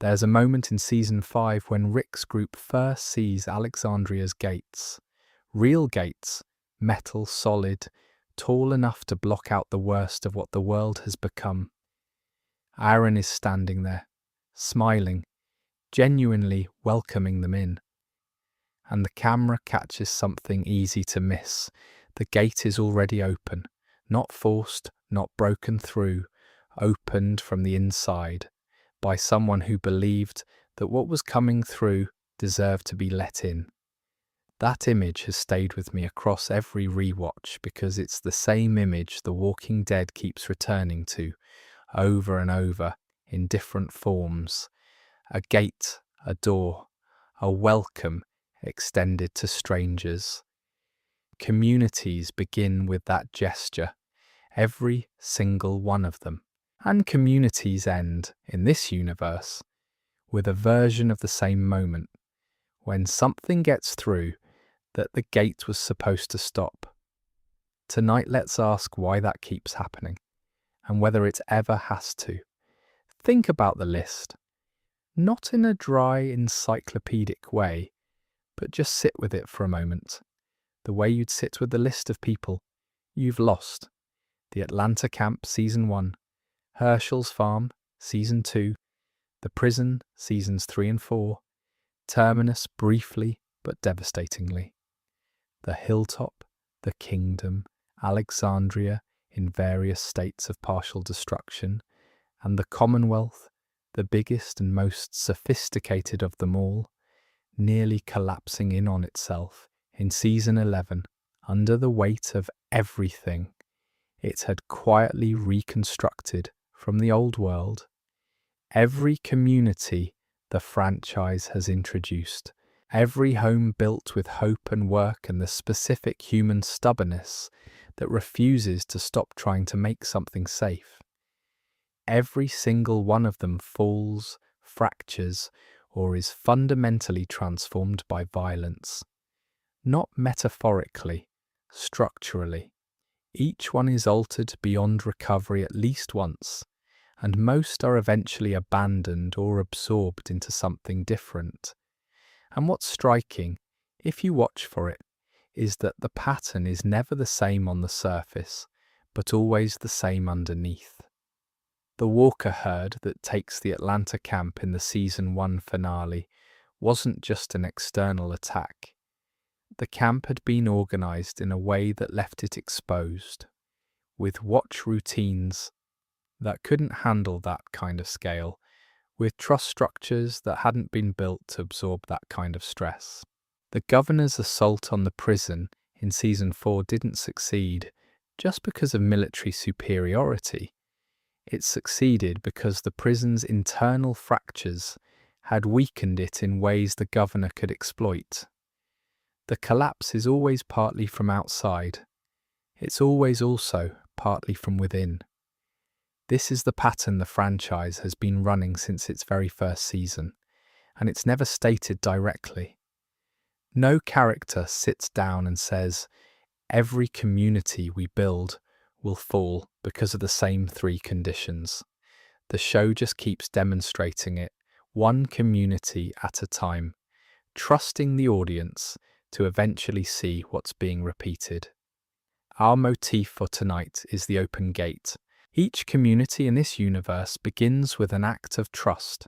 There's a moment in Season 5 when Rick's group first sees Alexandria's gates. Real gates, metal, solid, tall enough to block out the worst of what the world has become. Aaron is standing there, smiling, genuinely welcoming them in. And the camera catches something easy to miss. The gate is already open, not forced, not broken through, opened from the inside by someone who believed that what was coming through deserved to be let in. That image has stayed with me across every rewatch because it's the same image The Walking Dead keeps returning to, over and over, in different forms. A gate, a door, a welcome extended to strangers. Communities begin with that gesture, every single one of them. And communities end, in this universe, with a version of the same moment, when something gets through that the gate was supposed to stop. Tonight, let's ask why that keeps happening, and whether it ever has to. Think about the list. Not in a dry, encyclopedic way, but just sit with it for a moment. The way you'd sit with the list of people you've lost. The Atlanta Camp, Season 1. Herschel's Farm, Season 2. The Prison, Seasons 3 and 4. Terminus, briefly but devastatingly. The Hilltop, the Kingdom, Alexandria in various states of partial destruction, and the Commonwealth, the biggest and most sophisticated of them all, nearly collapsing in on itself in Season 11, under the weight of everything it had quietly reconstructed from the old world. Every community the franchise has introduced, every home built with hope and work and the specific human stubbornness that refuses to stop trying to make something safe. Every single one of them falls, fractures, or is fundamentally transformed by violence. Not metaphorically, structurally. Each one is altered beyond recovery at least once, and most are eventually abandoned or absorbed into something different. And what's striking, if you watch for it, is that the pattern is never the same on the surface, but always the same underneath. The Walker herd that takes the Atlanta camp in the Season 1 finale wasn't just an external attack. The camp had been organised in a way that left it exposed, with watch routines that couldn't handle that kind of scale, with trust structures that hadn't been built to absorb that kind of stress. The governor's assault on the prison in Season 4 didn't succeed just because of military superiority. It succeeded because the prison's internal fractures had weakened it in ways the governor could exploit. The collapse is always partly from outside. It's always also partly from within. This is the pattern the franchise has been running since its very first season, and it's never stated directly. No character sits down and says, every community we build will fall because of the same three conditions. The show just keeps demonstrating it, one community at a time, trusting the audience to eventually see what's being repeated. Our motif for tonight is the open gate. Each community in this universe begins with an act of trust.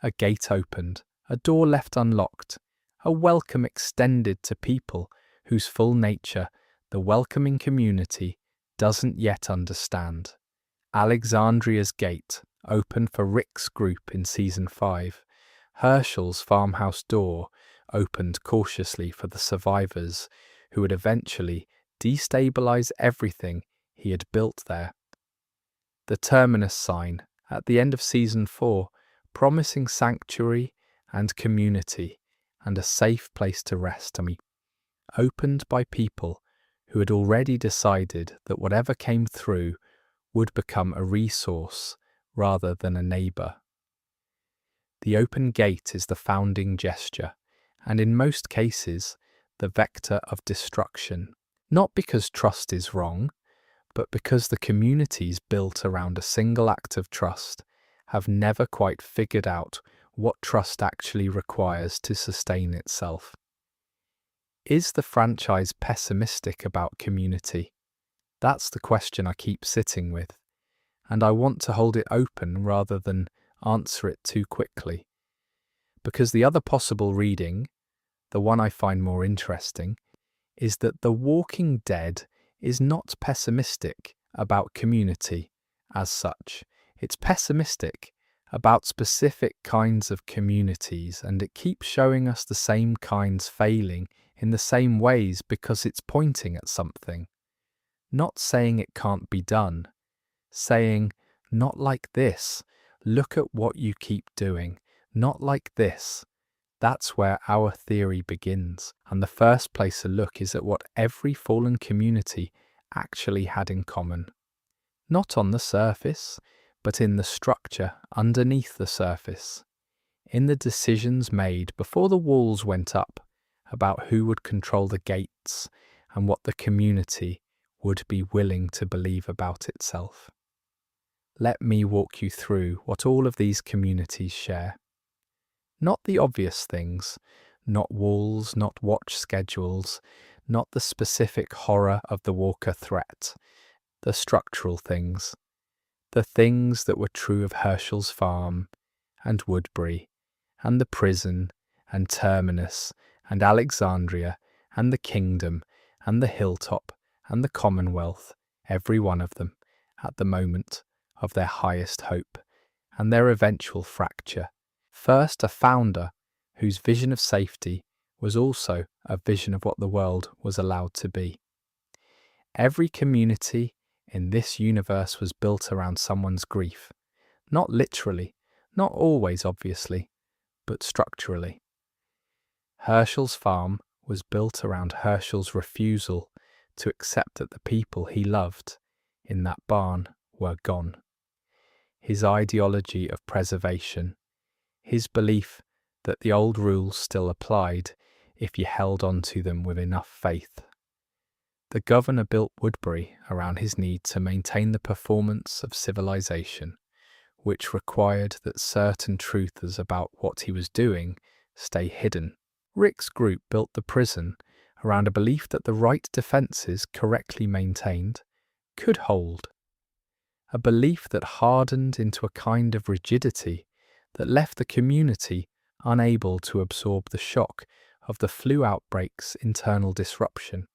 A gate opened, a door left unlocked, a welcome extended to people whose full nature the welcoming community doesn't yet understand. Alexandria's gate opened for Rick's group in Season 5. Herschel's farmhouse door opened cautiously for the survivors who would eventually destabilize everything he had built there. The Terminus sign at the end of Season 4, promising sanctuary and community and a safe place to rest, opened by people who had already decided that whatever came through would become a resource rather than a neighbour. The open gate is the founding gesture, and in most cases, the vector of destruction, not because trust is wrong, but because the communities built around a single act of trust have never quite figured out what trust actually requires to sustain itself. Is the franchise pessimistic about community? That's the question I keep sitting with, and I want to hold it open rather than answer it too quickly. Because the other possible reading, the one I find more interesting, is that The Walking Dead is not pessimistic about community as such. It's pessimistic about specific kinds of communities, and it keeps showing us the same kinds failing in the same ways because it's pointing at something. Not saying it can't be done, saying, not like this, look at what you keep doing, not like this. That's where our theory begins, and the first place to look is at what every fallen community actually had in common. Not on the surface, but in the structure underneath the surface, in the decisions made before the walls went up about who would control the gates and what the community would be willing to believe about itself. Let me walk you through what all of these communities share. Not the obvious things, not walls, not watch schedules, not the specific horror of the Walker threat, the structural things, the things that were true of Herschel's farm and Woodbury and the prison and Terminus and Alexandria and the kingdom and the hilltop and the Commonwealth, every one of them, at the moment of their highest hope and their eventual fracture. First, a founder whose vision of safety was also a vision of what the world was allowed to be. Every community in this universe was built around someone's grief. Not literally, not always obviously, but structurally. Herschel's farm was built around Herschel's refusal to accept that the people he loved in that barn were gone. His ideology of preservation, his belief that the old rules still applied if you held on to them with enough faith. The governor built Woodbury around his need to maintain the performance of civilization, which required that certain truths about what he was doing stay hidden. Rick's group built the prison around a belief that the right defences correctly maintained could hold. A belief that hardened into a kind of rigidity that left the community unable to absorb the shock of the flu outbreak's internal disruption.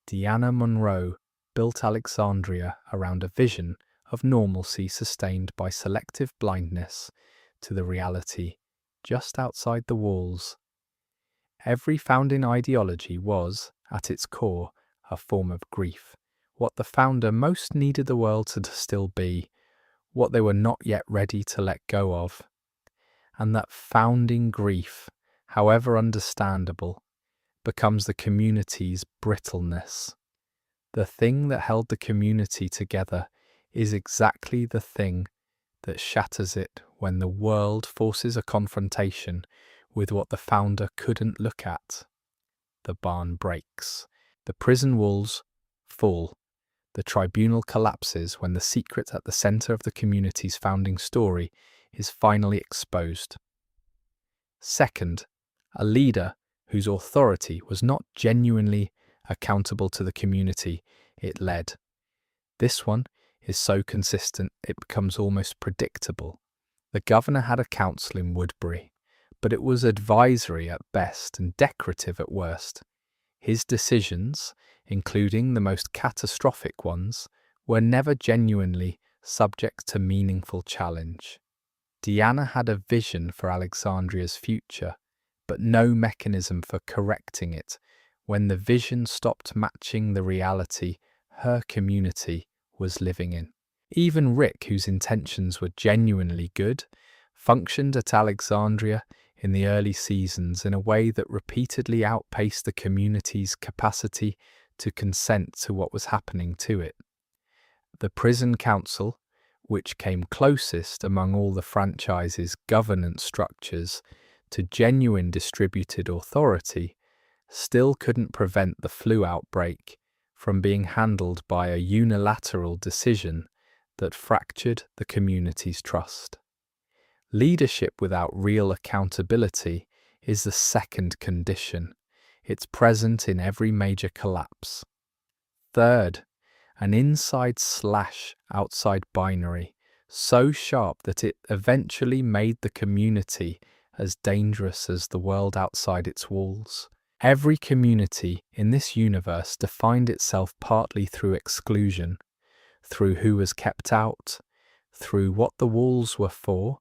Deanna Monroe built Alexandria around a vision of normalcy sustained by selective blindness to the reality just outside the walls. Every founding ideology was, at its core, a form of grief, what the founder most needed the world to still be, what they were not yet ready to let go of. And that founding grief, however understandable, becomes the community's brittleness. The thing that held the community together is exactly the thing that shatters it when the world forces a confrontation with what the founder couldn't look at. The barn breaks. The prison walls fall. The tribunal collapses when the secret at the center of the community's founding story is finally exposed. Second, a leader whose authority was not genuinely accountable to the community it led. This one is so consistent it becomes almost predictable. The governor had a council in Woodbury, but it was advisory at best and decorative at worst. His decisions, including the most catastrophic ones, were never genuinely subject to meaningful challenge. Deanna had a vision for Alexandria's future, but no mechanism for correcting it when the vision stopped matching the reality her community was living in. Even Rick, whose intentions were genuinely good, functioned at Alexandria in the early seasons in a way that repeatedly outpaced the community's capacity to consent to what was happening to it. The prison council, which came closest among all the franchise's governance structures to genuine distributed authority, still couldn't prevent the flu outbreak from being handled by a unilateral decision that fractured the community's trust. Leadership without real accountability is the second condition. It's present in every major collapse. Third, an inside/outside binary, so sharp that it eventually made the community as dangerous as the world outside its walls. Every community in this universe defined itself partly through exclusion, through who was kept out, through what the walls were for,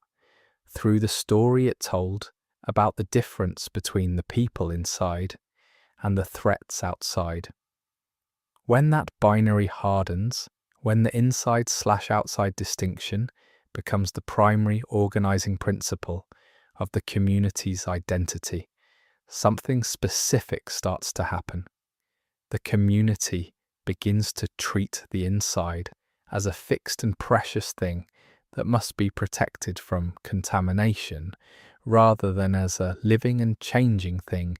through the story it told about the difference between the people inside and the threats outside. When that binary hardens, when the inside/outside distinction becomes the primary organizing principle of the community's identity, something specific starts to happen. The community begins to treat the inside as a fixed and precious thing that must be protected from contamination, rather than as a living and changing thing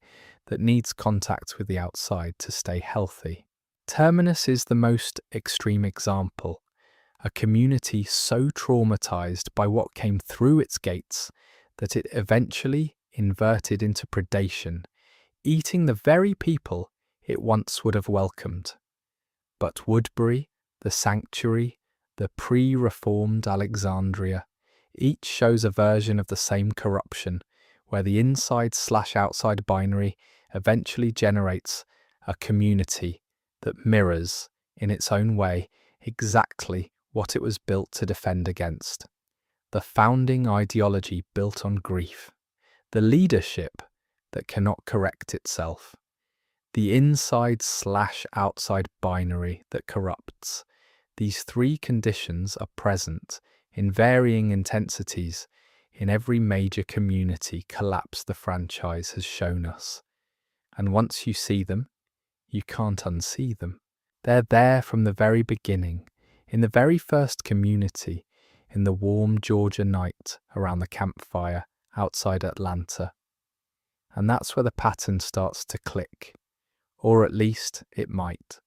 that needs contact with the outside to stay healthy. Terminus is the most extreme example, a community so traumatized by what came through its gates that it eventually inverted into predation, eating the very people it once would have welcomed. But Woodbury, the Sanctuary, the pre-reformed Alexandria, each shows a version of the same corruption, where the inside/outside binary eventually generates a community that mirrors, in its own way, exactly what it was built to defend against. The founding ideology built on grief, the leadership that cannot correct itself, the inside/outside binary that corrupts. These three conditions are present in varying intensities in every major community collapse the franchise has shown us. And once you see them, you can't unsee them. They're there from the very beginning, in the very first community, in the warm Georgia night around the campfire outside Atlanta. And that's where the pattern starts to click, or at least it might.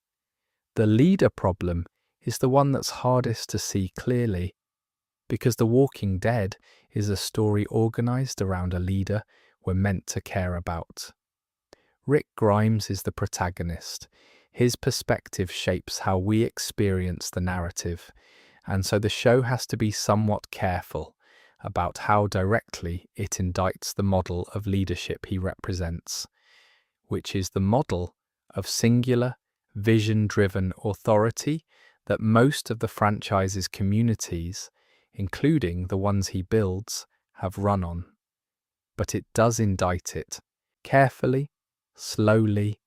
The leader problem is the one that's hardest to see clearly, because The Walking Dead is a story organized around a leader we're meant to care about. Rick Grimes is the protagonist. His perspective shapes how we experience the narrative, and so the show has to be somewhat careful about how directly it indicts the model of leadership he represents, which is the model of singular, vision-driven authority that most of the franchise's communities, including the ones he builds, have run on. But it does indict it, carefully, slowly,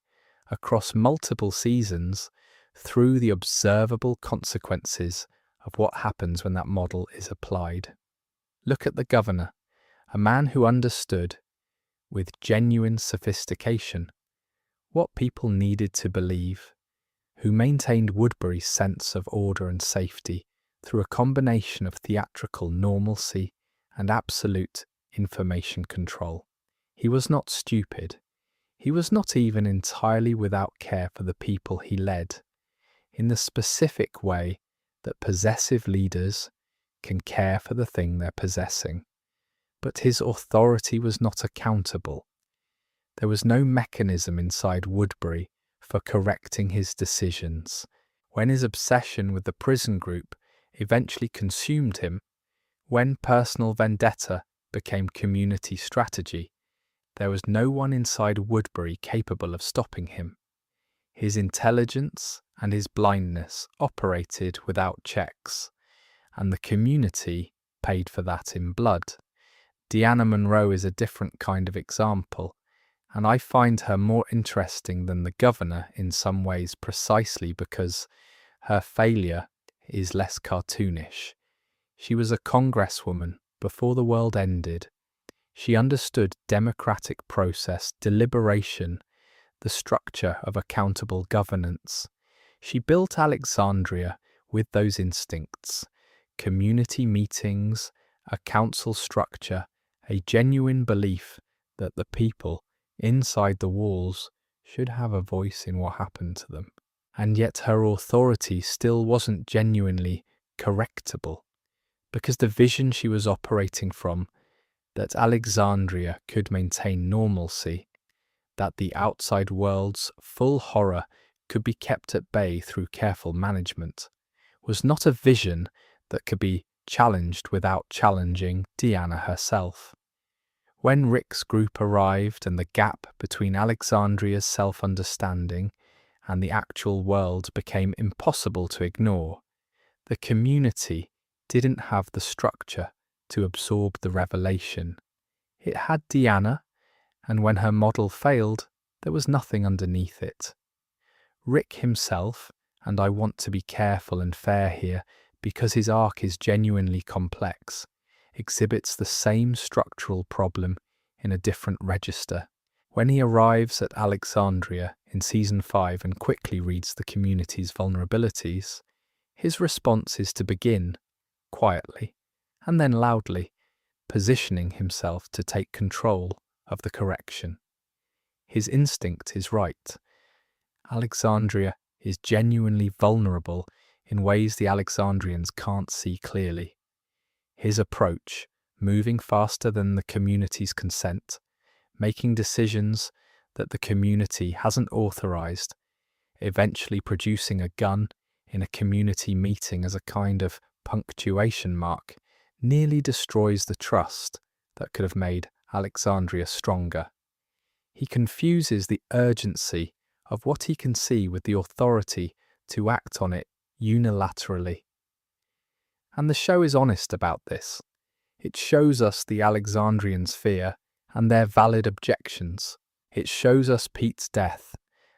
across multiple seasons, through the observable consequences of what happens when that model is applied. Look at the governor, a man who understood, with genuine sophistication, what people needed to believe, who maintained Woodbury's sense of order and safety through a combination of theatrical normalcy and absolute information control. He was not stupid. He was not even entirely without care for the people he led, in the specific way that possessive leaders can care for the thing they're possessing. But his authority was not accountable. There was no mechanism inside Woodbury for correcting his decisions. When his obsession with the prison group eventually consumed him, when personal vendetta became community strategy, there was no one inside Woodbury capable of stopping him. His intelligence and his blindness operated without checks, and the community paid for that in blood. Deanna Monroe is a different kind of example, and I find her more interesting than the governor in some ways precisely because her failure is less cartoonish. She was a congresswoman before the world ended. She understood democratic process, deliberation, the structure of accountable governance. She built Alexandria with those instincts: community meetings, a council structure, a genuine belief that the people inside the walls should have a voice in what happened to them. And yet her authority still wasn't genuinely correctable, because the vision she was operating from, that Alexandria could maintain normalcy, that the outside world's full horror could be kept at bay through careful management, was not a vision that could be challenged without challenging Diana herself. When Rick's group arrived and the gap between Alexandria's self-understanding and the actual world became impossible to ignore, the community didn't have the structure to absorb the revelation. It had Diana, and when her model failed, there was nothing underneath it. Rick himself, and I want to be careful and fair here because his arc is genuinely complex, exhibits the same structural problem in a different register. When he arrives at Alexandria in Season 5 and quickly reads the community's vulnerabilities, his response is to begin quietly and then loudly, positioning himself to take control of the correction. His instinct is right. Alexandria is genuinely vulnerable in ways the Alexandrians can't see clearly. His approach, moving faster than the community's consent, making decisions that the community hasn't authorized, eventually producing a gun in a community meeting as a kind of punctuation mark, nearly destroys the trust that could have made Alexandria stronger. He confuses the urgency of what he can see with the authority to act on it unilaterally. And the show is honest about this. It shows us the Alexandrians' fear and their valid objections. It shows us Pete's death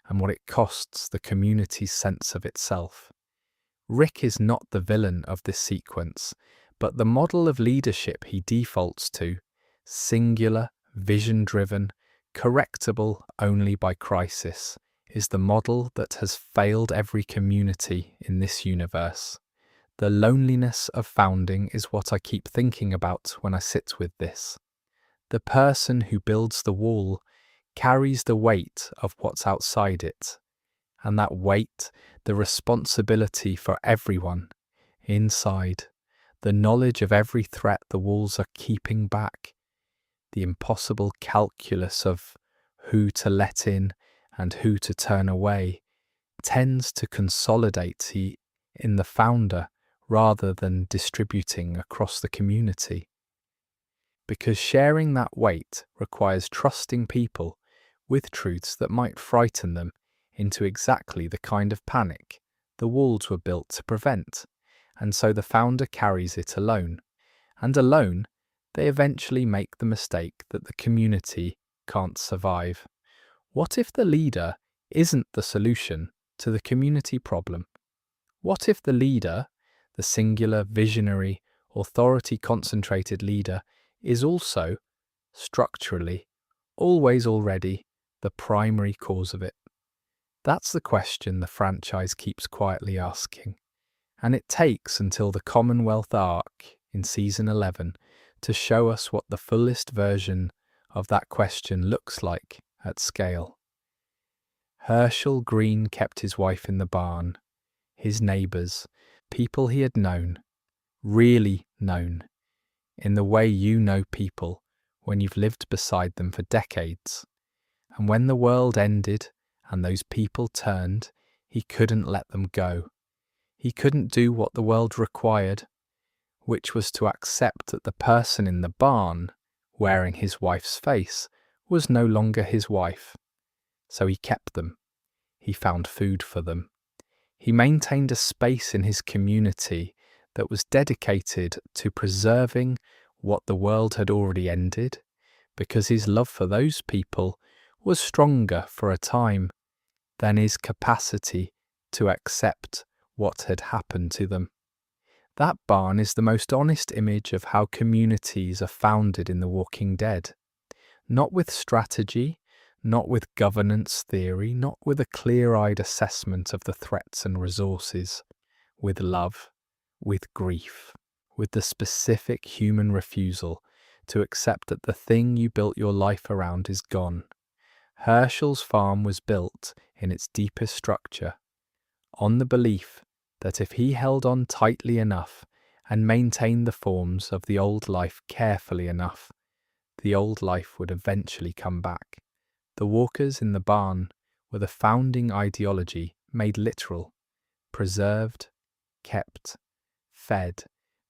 and what it costs the community's sense of itself. Rick is not the villain of this sequence, but the model of leadership he defaults to, singular, vision-driven, correctable only by crisis, is the model that has failed every community in this universe. The loneliness of founding is what I keep thinking about when I sit with this. The person who builds the wall carries the weight of what's outside it, and that weight, the responsibility for everyone inside, the knowledge of every threat the walls are keeping back, the impossible calculus of who to let in and who to turn away, tends to consolidate in the founder rather than distributing across the community. Because sharing that weight requires trusting people with truths that might frighten them into exactly the kind of panic the walls were built to prevent, and so the founder carries it alone. And alone, they eventually make the mistake that the community can't survive. What if the leader isn't the solution to the community problem? What if the leader, the singular, visionary, authority-concentrated leader, is also, structurally, always already, the primary cause of it? That's the question the franchise keeps quietly asking, and it takes until the Commonwealth arc in Season 11 to show us what the fullest version of that question looks like at scale. Herschel Green kept his wife in the barn, his neighbours, people he had known, really known, in the way you know people when you've lived beside them for decades. And when the world ended and those people turned, he couldn't let them go. He couldn't do what the world required, which was to accept that the person in the barn, wearing his wife's face, was no longer his wife. So he kept them. He found food for them. He maintained a space in his community that was dedicated to preserving what the world had already ended, because his love for those people was stronger for a time than his capacity to accept what had happened to them. That barn is the most honest image of how communities are founded in The Walking Dead. Not with strategy, not with governance theory, not with a clear-eyed assessment of the threats and resources, with love, with grief, with the specific human refusal to accept that the thing you built your life around is gone. Herschel's farm was built in its deepest structure, on the belief that if he held on tightly enough and maintain the forms of the old life carefully enough, the old life would eventually come back. The walkers in the barn were the founding ideology made literal, preserved, kept, fed,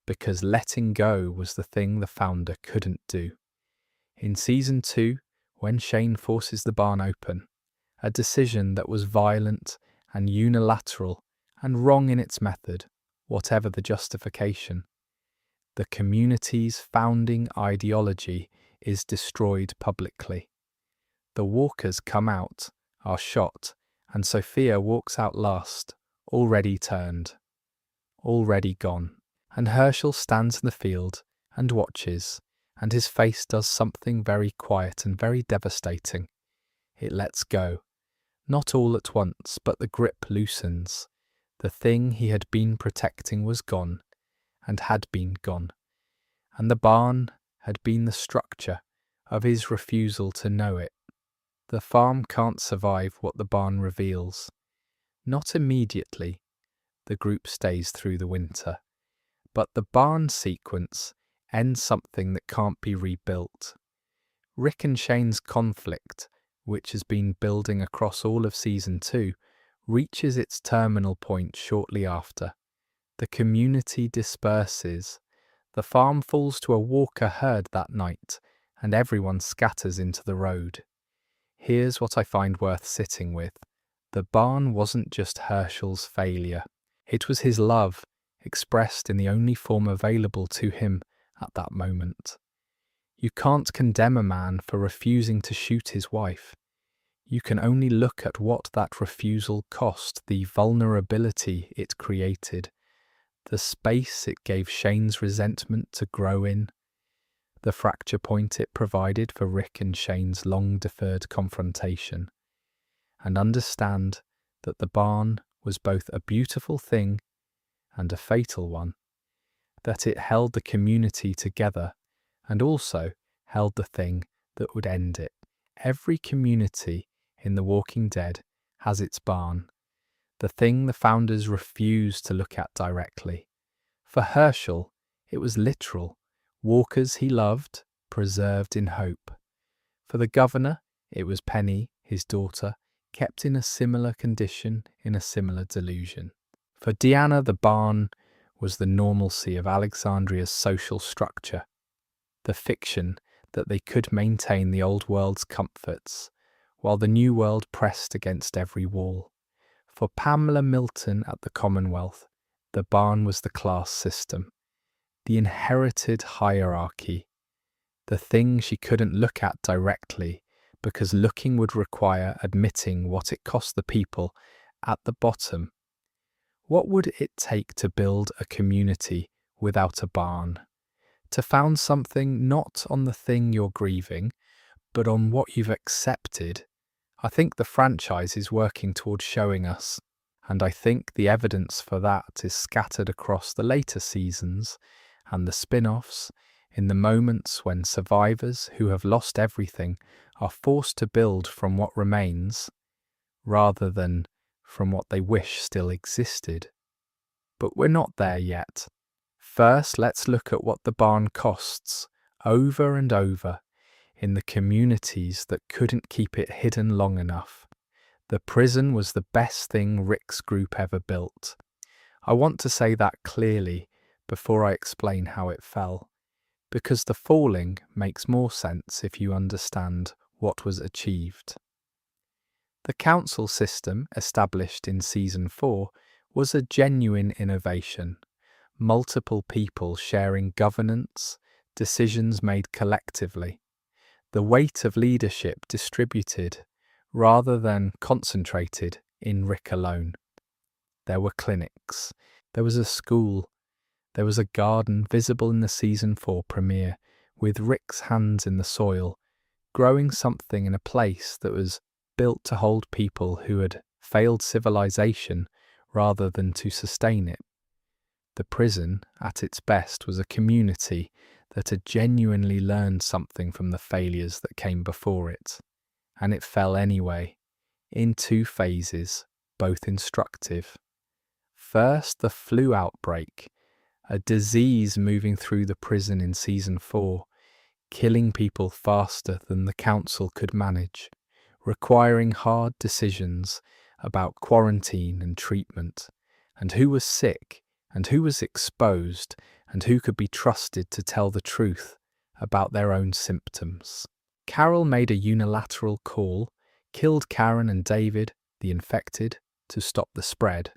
because letting go was the thing the founder couldn't do. In season 2, when Shane forces the barn open, a decision that was violent and unilateral and wrong in its method, whatever the justification, the community's founding ideology is destroyed publicly. The walkers come out, are shot, and Sophia walks out last, already turned, already gone. And Herschel stands in the field and watches, and his face does something very quiet and very devastating. It lets go. Not all at once, but the grip loosens. The thing he had been protecting was gone, and had been gone. And the barn had been the structure of his refusal to know it. The farm can't survive what the barn reveals. Not immediately. The group stays through the winter. But the barn sequence ends something that can't be rebuilt. Rick and Shane's conflict, which has been building across all of season 2, reaches its terminal point shortly after. The community disperses. The farm falls to a walker herd that night, and everyone scatters into the road. Here's what I find worth sitting with. The barn wasn't just Herschel's failure. It was his love, expressed in the only form available to him at that moment. You can't condemn a man for refusing to shoot his wife. You can only look at what that refusal cost, the vulnerability it created, the space it gave Shane's resentment to grow in, the fracture point it provided for Rick and Shane's long-deferred confrontation, and understand that the barn was both a beautiful thing and a fatal one, that it held the community together and also held the thing that would end it. Every community in The Walking Dead has its barn, the thing the founders refused to look at directly. For Herschel, it was literal, walkers he loved, preserved in hope. For the governor, it was Penny, his daughter, kept in a similar condition, in a similar delusion. For Deanna, the barn was the normalcy of Alexandria's social structure, the fiction that they could maintain the old world's comforts, while the new world pressed against every wall. For Pamela Milton at the Commonwealth, the barn was the class system, the inherited hierarchy, the thing she couldn't look at directly, because looking would require admitting what it cost the people at the bottom. What would it take to build a community without a barn? To found something not on the thing you're grieving, but on what you've accepted? I think the franchise is working towards showing us, and I think the evidence for that is scattered across the later seasons and the spin-offs, in the moments when survivors who have lost everything are forced to build from what remains, rather than from what they wish still existed. But we're not there yet. First, let's look at what the barn costs, over and over, in the communities that couldn't keep it hidden long enough. The prison was the best thing Rick's group ever built. I want to say that clearly before I explain how it fell, because the falling makes more sense if you understand what was achieved. The council system, established in Season 4, was a genuine innovation. Multiple people sharing governance, decisions made collectively. The weight of leadership distributed, rather than concentrated, in Rick alone. There were clinics. There was a school. There was a garden visible in the Season 4 premiere, with Rick's hands in the soil, growing something in a place that was built to hold people who had failed civilization rather than to sustain it. The prison, at its best, was a community that had genuinely learned something from the failures that came before it. And it fell anyway, in 2 phases, both instructive. First, the flu outbreak, a disease moving through the prison in season 4, killing people faster than the council could manage, requiring hard decisions about quarantine and treatment, and who was sick, and who was exposed, and who could be trusted to tell the truth about their own symptoms. Carol made a unilateral call, killed Karen and David, the infected, to stop the spread,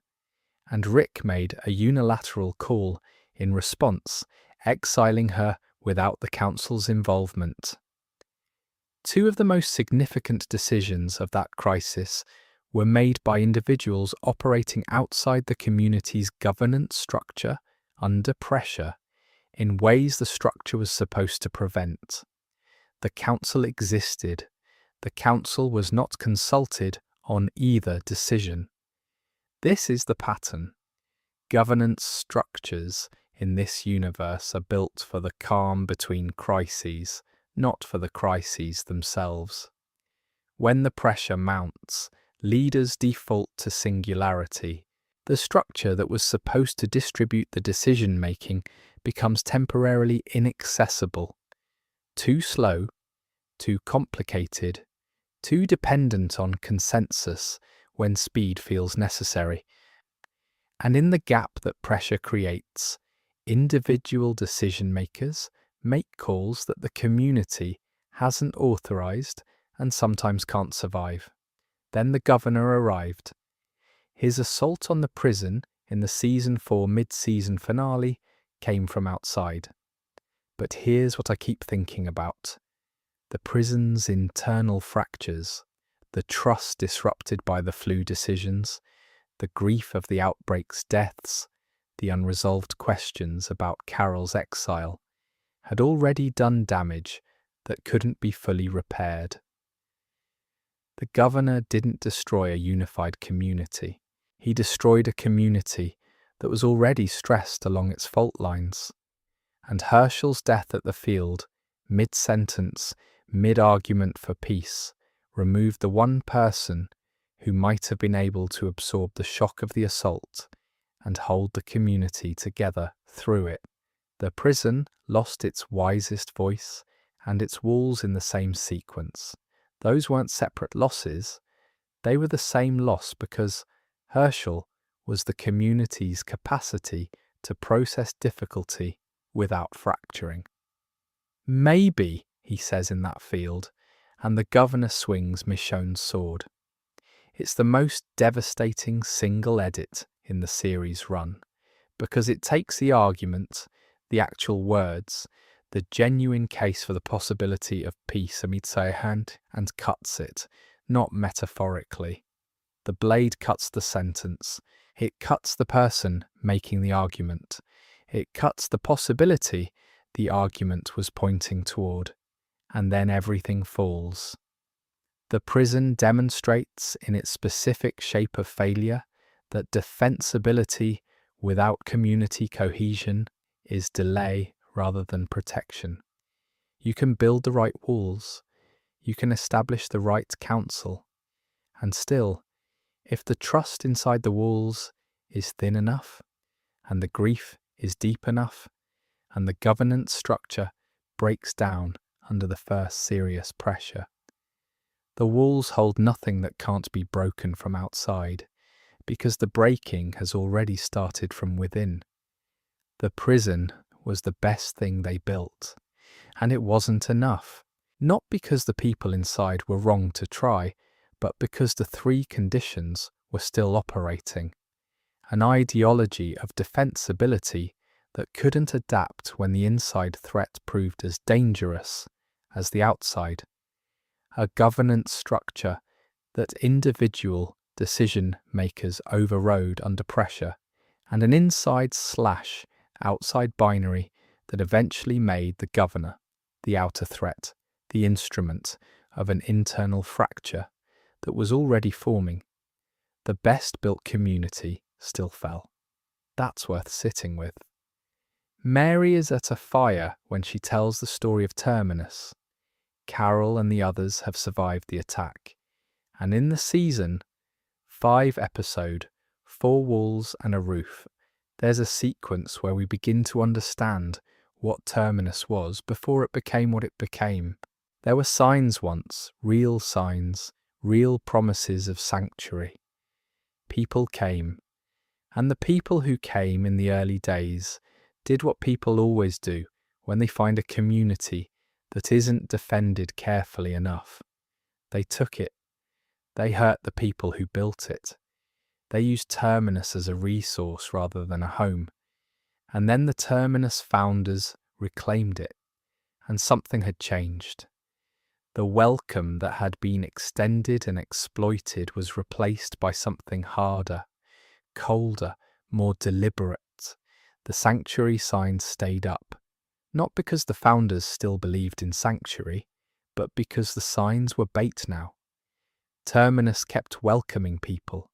and Rick made a unilateral call in response, exiling her without the council's involvement. Two of the most significant decisions of that crisis were made by individuals operating outside the community's governance structure under pressure in ways the structure was supposed to prevent. The council existed. The council was not consulted on either decision. This is the pattern. Governance structures in this universe are built for the calm between crises, not for the crises themselves. When the pressure mounts, leaders default to singularity. The structure that was supposed to distribute the decision-making becomes temporarily inaccessible. Too slow, too complicated, too dependent on consensus when speed feels necessary. And in the gap that pressure creates, individual decision-makers make calls that the community hasn't authorized and sometimes can't survive. Then the governor arrived. His assault on the prison in the season 4 mid-season finale came from outside. But here's what I keep thinking about. The prison's internal fractures, the trust disrupted by the flu decisions, the grief of the outbreak's deaths, the unresolved questions about Carol's exile, had already done damage that couldn't be fully repaired. The governor didn't destroy a unified community. He destroyed a community that was already stressed along its fault lines. And Herschel's death at the field, mid-sentence, mid-argument for peace, removed the one person who might have been able to absorb the shock of the assault and hold the community together through it. The prison lost its wisest voice and its walls in the same sequence. Those weren't separate losses. They were the same loss because Herschel was the community's capacity to process difficulty without fracturing. Maybe, he says in that field, and the governor swings Michonne's sword. It's the most devastating single edit in the series run, because it takes the argument, the actual words, the genuine case for the possibility of peace amid Seihan, and cuts it, not metaphorically. The blade cuts the sentence. It cuts the person making the argument. It cuts the possibility the argument was pointing toward. And then everything falls. The prison demonstrates in its specific shape of failure that defensibility without community cohesion is delay rather than protection. You can build the right walls, you can establish the right council, and still, if the trust inside the walls is thin enough, and the grief is deep enough, and the governance structure breaks down under the first serious pressure, the walls hold nothing that can't be broken from outside, because the breaking has already started from within. The prison was the best thing they built, and it wasn't enough, not because the people inside were wrong to try, but because the three conditions were still operating. An ideology of defensibility that couldn't adapt when the inside threat proved as dangerous as the outside. A governance structure that individual decision makers overrode under pressure, and an inside/outside binary that eventually made the governor, the outer threat, the instrument of an internal fracture that was already forming. The best built community still fell. That's worth sitting with. Mary is at a fire when she tells the story of Terminus. Carol and the others have survived the attack, and in the season 5 episode, 4 Walls and a Roof, There's a sequence where we begin to understand what Terminus was before it became what it became. There were signs once, real signs, real promises of sanctuary. People came, and the people who came in the early days did what people always do when they find a community that isn't defended carefully enough. They took it. They hurt the people who built it. They used Terminus as a resource rather than a home. And then the Terminus founders reclaimed it, and something had changed. The welcome that had been extended and exploited was replaced by something harder, colder, more deliberate. The sanctuary signs stayed up, not because the founders still believed in sanctuary, but because the signs were bait now. Terminus kept welcoming people.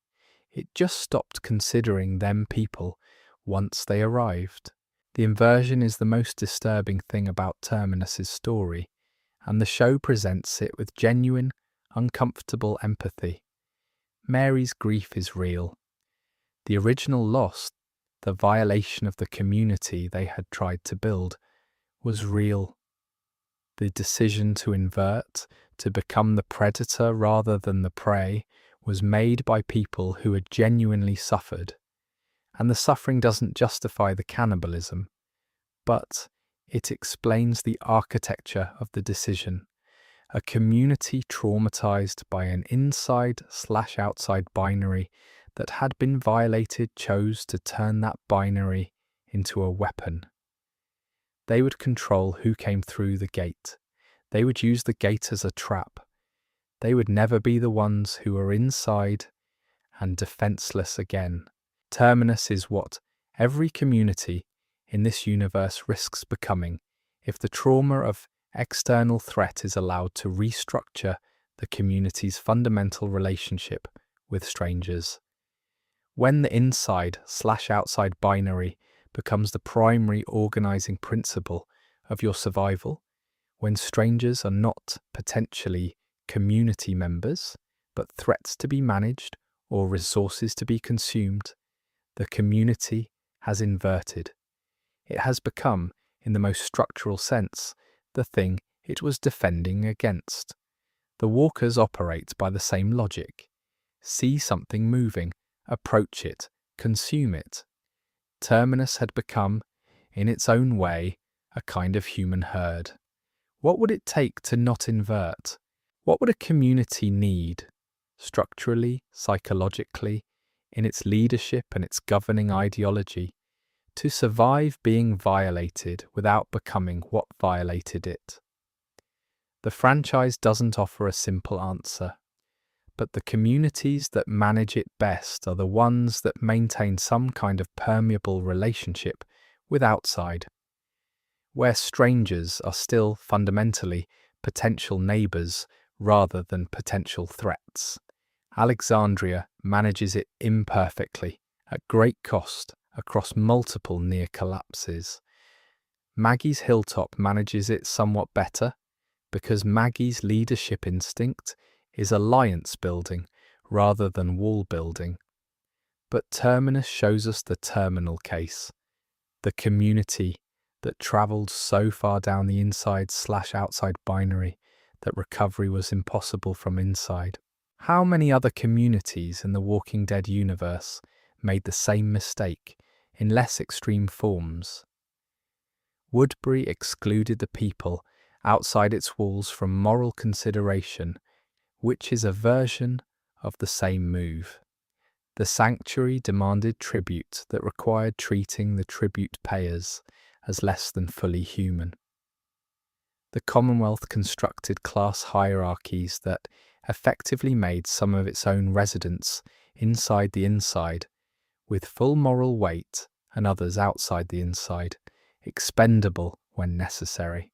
It just stopped considering them people once they arrived. The inversion is the most disturbing thing about Terminus's story, and the show presents it with genuine, uncomfortable empathy. Mary's grief is real. The original loss, the violation of the community they had tried to build, was real. The decision to invert, to become the predator rather than the prey, was made by people who had genuinely suffered. And the suffering doesn't justify the cannibalism, but it explains the architecture of the decision. A community traumatized by an inside/outside binary that had been violated chose to turn that binary into a weapon. They would control who came through the gate. They would use the gate as a trap. They would never be the ones who were inside and defenseless again. Terminus is what every community in this universe risks becoming if the trauma of external threat is allowed to restructure the community's fundamental relationship with strangers. When the inside/outside binary becomes the primary organizing principle of your survival, when strangers are not potentially community members, but threats to be managed or resources to be consumed, the community has inverted. It has become, in the most structural sense, the thing it was defending against. The walkers operate by the same logic. See something moving, approach it, consume it. Terminus had become, in its own way, a kind of human herd. What would it take to not invert? What would a community need, structurally, psychologically, in its leadership and its governing ideology, to survive being violated without becoming what violated it? The franchise doesn't offer a simple answer, but the communities that manage it best are the ones that maintain some kind of permeable relationship with outside, where strangers are still fundamentally potential neighbours rather than potential threats. Alexandria manages it imperfectly, at great cost, across multiple near collapses. Maggie's Hilltop manages it somewhat better, because Maggie's leadership instinct is alliance building rather than wall building. But Terminus shows us the terminal case, the community that travelled so far down the inside/outside binary that recovery was impossible from inside. How many other communities in the Walking Dead universe made the same mistake in less extreme forms? Woodbury excluded the people outside its walls from moral consideration, which is a version of the same move. The sanctuary demanded tribute that required treating the tribute payers as less than fully human. The Commonwealth constructed class hierarchies that effectively made some of its own residents inside the inside, with full moral weight, and others outside the inside, expendable when necessary.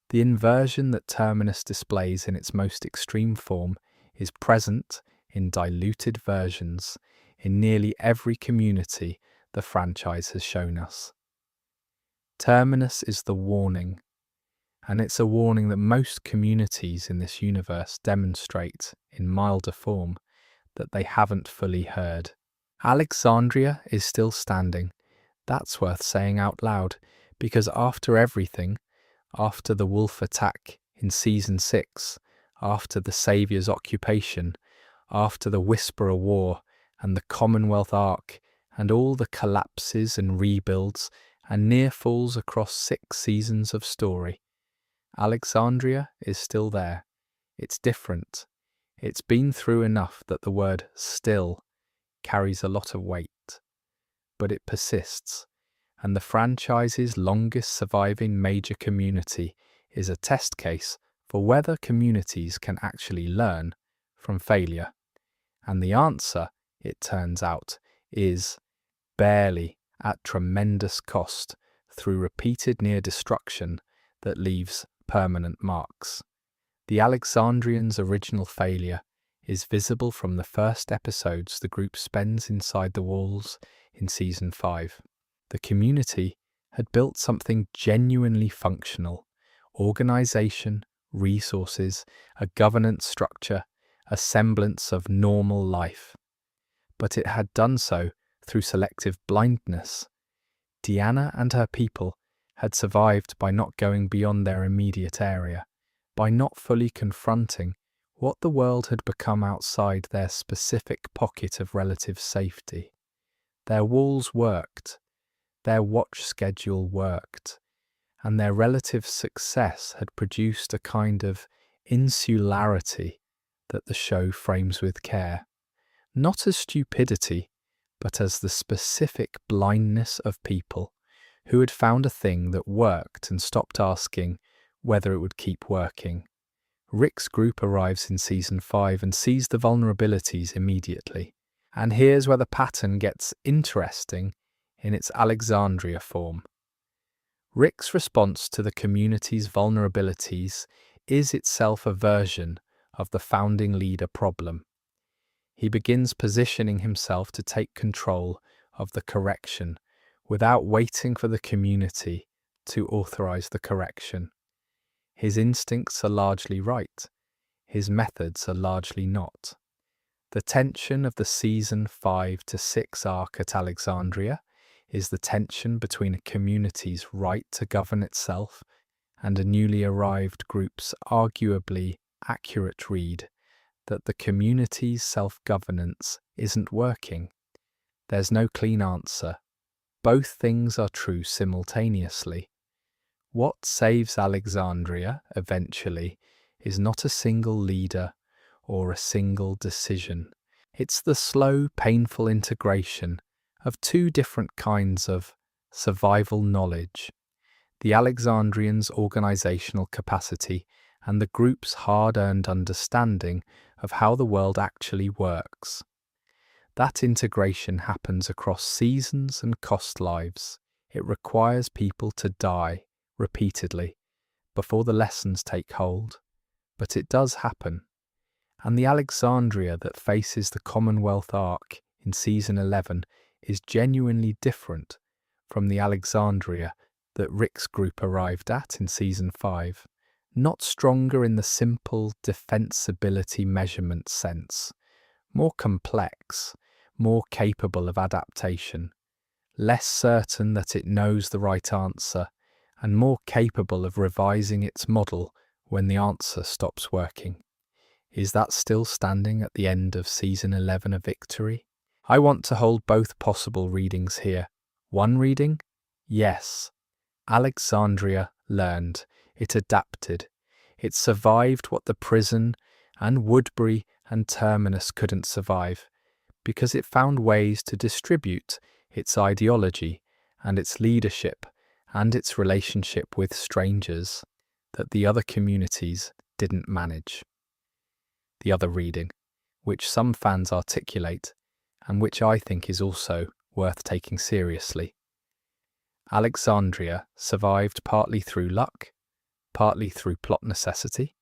The inversion that Terminus displays in its most extreme form is present in diluted versions in nearly every community the franchise has shown us. Terminus is the warning, and it's a warning that most communities in this universe demonstrate in milder form that they haven't fully heard. Alexandria is still standing. That's worth saying out loud, because after everything, after the wolf attack in Season 6, after the Saviour's occupation, after the Whisperer War and the Commonwealth Arc, and all the collapses and rebuilds and near falls across 6 seasons of story, Alexandria is still there. It's different. It's been through enough that the word still carries a lot of weight. But it persists, and the franchise's longest surviving major community is a test case for whether communities can actually learn from failure. And the answer, it turns out, is barely, at tremendous cost, through repeated near destruction that leaves permanent marks. The Alexandrians' original failure is visible from the first episodes the group spends inside the walls in Season 5. The community had built something genuinely functional: organisation, resources, a governance structure, a semblance of normal life. But it had done so through selective blindness. Deanna and her people had survived by not going beyond their immediate area, by not fully confronting what the world had become outside their specific pocket of relative safety. Their walls worked, their watch schedule worked, and their relative success had produced a kind of insularity that the show frames with care, not as stupidity, but as the specific blindness of people who had found a thing that worked and stopped asking whether it would keep working. Rick's group arrives in Season 5 and sees the vulnerabilities immediately. And here's where the pattern gets interesting in its Alexandria form. Rick's response to the community's vulnerabilities is itself a version of the founding leader problem. He begins positioning himself to take control of the correction without waiting for the community to authorize the correction. His instincts are largely right. His methods are largely not. The tension of the Season 5 to 6 arc at Alexandria is the tension between a community's right to govern itself and a newly arrived group's arguably accurate read that the community's self-governance isn't working. There's no clean answer. Both things are true simultaneously. What saves Alexandria, eventually, is not a single leader or a single decision. It's the slow, painful integration of 2 different kinds of survival knowledge: the Alexandrians' organizational capacity and the group's hard-earned understanding of how the world actually works. That integration happens across seasons and cost lives. It requires people to die repeatedly before the lessons take hold, but it does happen. And the Alexandria that faces the Commonwealth Arc in Season 11 is genuinely different from the Alexandria that Rick's group arrived at in Season 5, not stronger in the simple defensibility measurement sense, more complex, more capable of adaptation, less certain that it knows the right answer, and more capable of revising its model when the answer stops working. Is that still standing at the end of Season 11 a victory? I want to hold both possible readings here. One reading? Yes. Alexandria learned. It adapted. It survived what the prison and Woodbury and Terminus couldn't survive, because it found ways to distribute its ideology and its leadership and its relationship with strangers that the other communities didn't manage. The other reading, which some fans articulate, and which I think is also worth taking seriously. Alexandria survived partly through luck, partly through plot necessity,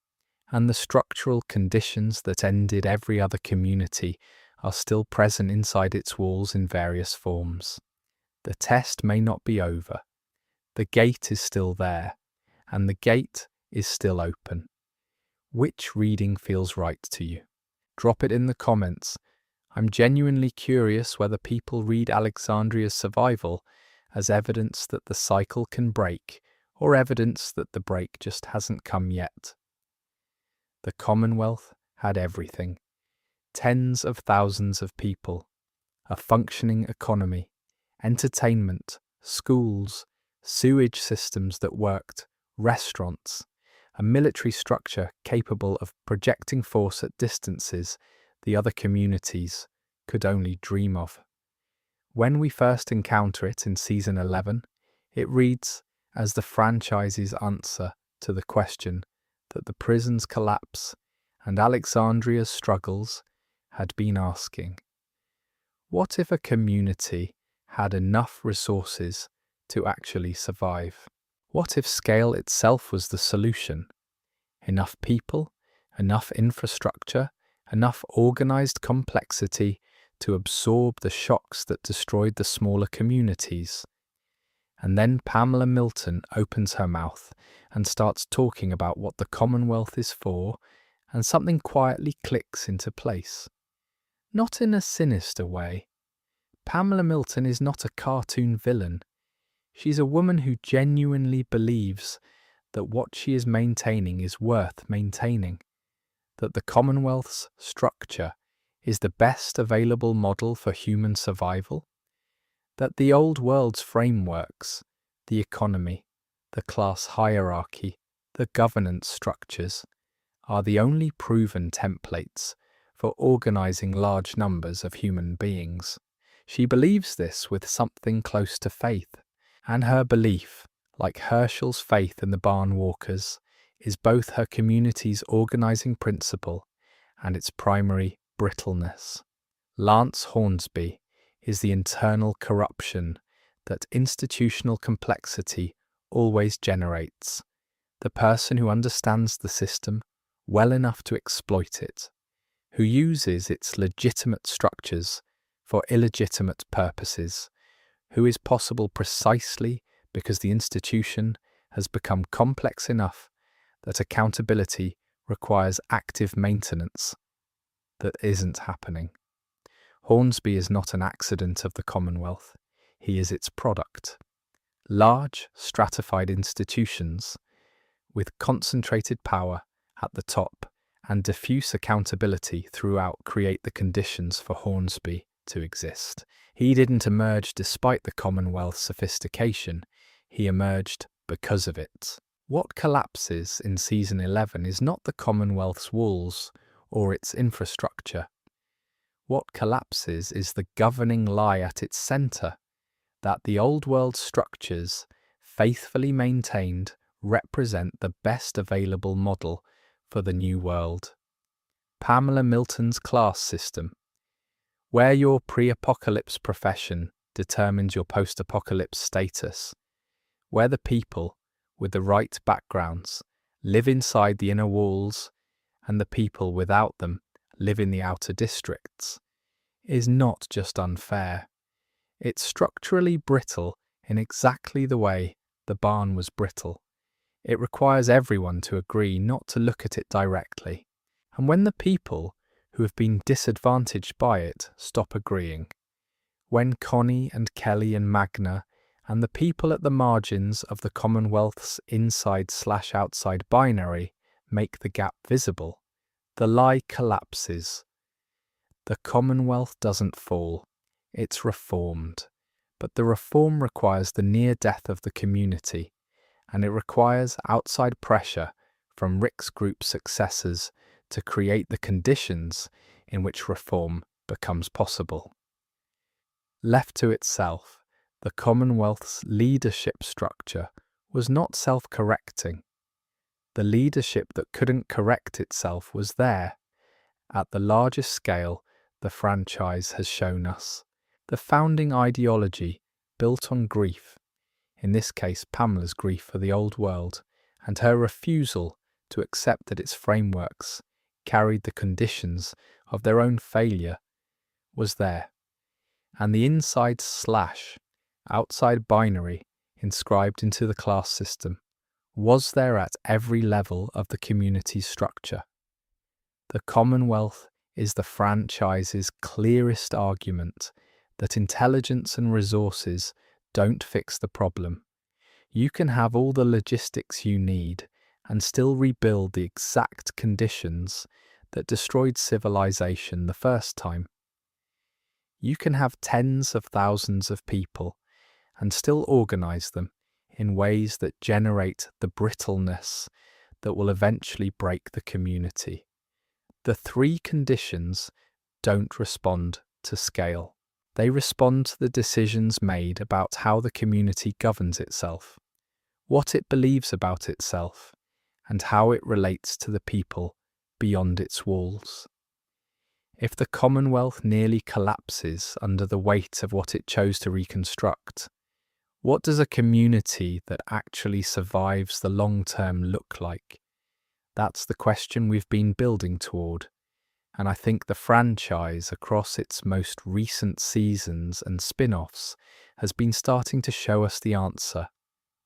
and the structural conditions that ended every other community are still present inside its walls in various forms. The test may not be over. The gate is still there, and the gate is still open. Which reading feels right to you? Drop it in the comments. I'm genuinely curious whether people read Alexandria's survival as evidence that the cycle can break, or evidence that the break just hasn't come yet. The Commonwealth had everything. Tens of thousands of people, a functioning economy, entertainment, schools, sewage systems that worked, restaurants, a military structure capable of projecting force at distances the other communities could only dream of. When we first encounter it in Season 11, it reads as the franchise's answer to the question that the prison's collapse and Alexandria's struggles had been asking. What if a community had enough resources to actually survive? What if scale itself was the solution? Enough people, enough infrastructure, enough organized complexity to absorb the shocks that destroyed the smaller communities. And then Pamela Milton opens her mouth and starts talking about what the Commonwealth is for, and something quietly clicks into place. Not in a sinister way. Pamela Milton is not a cartoon villain. She's a woman who genuinely believes that what she is maintaining is worth maintaining, that the Commonwealth's structure is the best available model for human survival, that the old world's frameworks, the economy, the class hierarchy, the governance structures, are the only proven templates for organizing large numbers of human beings. She believes this with something close to faith, and her belief, like Herschel's faith in the barn walkers, is both her community's organizing principle and its primary brittleness. Lance Hornsby is the internal corruption that institutional complexity always generates, the person who understands the system well enough to exploit it, who uses its legitimate structures for illegitimate purposes, who is possible precisely because the institution has become complex enough that accountability requires active maintenance that isn't happening. Hornsby is not an accident of the Commonwealth, he is its product. Large, stratified institutions with concentrated power at the top and diffuse accountability throughout create the conditions for Hornsby to exist. He didn't emerge despite the Commonwealth's sophistication, he emerged because of it. What collapses in Season 11 is not the Commonwealth's walls or its infrastructure. What collapses is the governing lie at its centre, that the old world structures, faithfully maintained, represent the best available model for the new world. Pamela Milton's class system, where your pre-apocalypse profession determines your post-apocalypse status, where the people, with the right backgrounds, live inside the inner walls, and the people without them live in the outer districts, is not just unfair. It's structurally brittle in exactly the way the barn was brittle. It requires everyone to agree not to look at it directly. And when the people who have been disadvantaged by it stop agreeing, when Connie and Kelly and Magna and the people at the margins of the Commonwealth's inside/outside binary make the gap visible, the lie collapses. The Commonwealth doesn't fall, it's reformed. But the reform requires the near death of the community, and it requires outside pressure from Rick's group's successors to create the conditions in which reform becomes possible. Left to itself, the Commonwealth's leadership structure was not self-correcting. The leadership that couldn't correct itself was there, at the largest scale the franchise has shown us. The founding ideology built on grief, in this case Pamela's grief for the old world, and her refusal to accept that its frameworks carried the conditions of their own failure, was there. And the inside/outside binary inscribed into the class system was there at every level of the community's structure. The Commonwealth is the franchise's clearest argument that intelligence and resources don't fix the problem. You can have all the logistics you need and still rebuild the exact conditions that destroyed civilization the first time. You can have tens of thousands of people and still organize them in ways that generate the brittleness that will eventually break the community. The three conditions don't respond to scale. They respond to the decisions made about how the community governs itself, what it believes about itself, and how it relates to the people beyond its walls. If the Commonwealth nearly collapses under the weight of what it chose to reconstruct, what does a community that actually survives the long term look like? That's the question we've been building toward, and I think the franchise across its most recent seasons and spin-offs has been starting to show us the answer.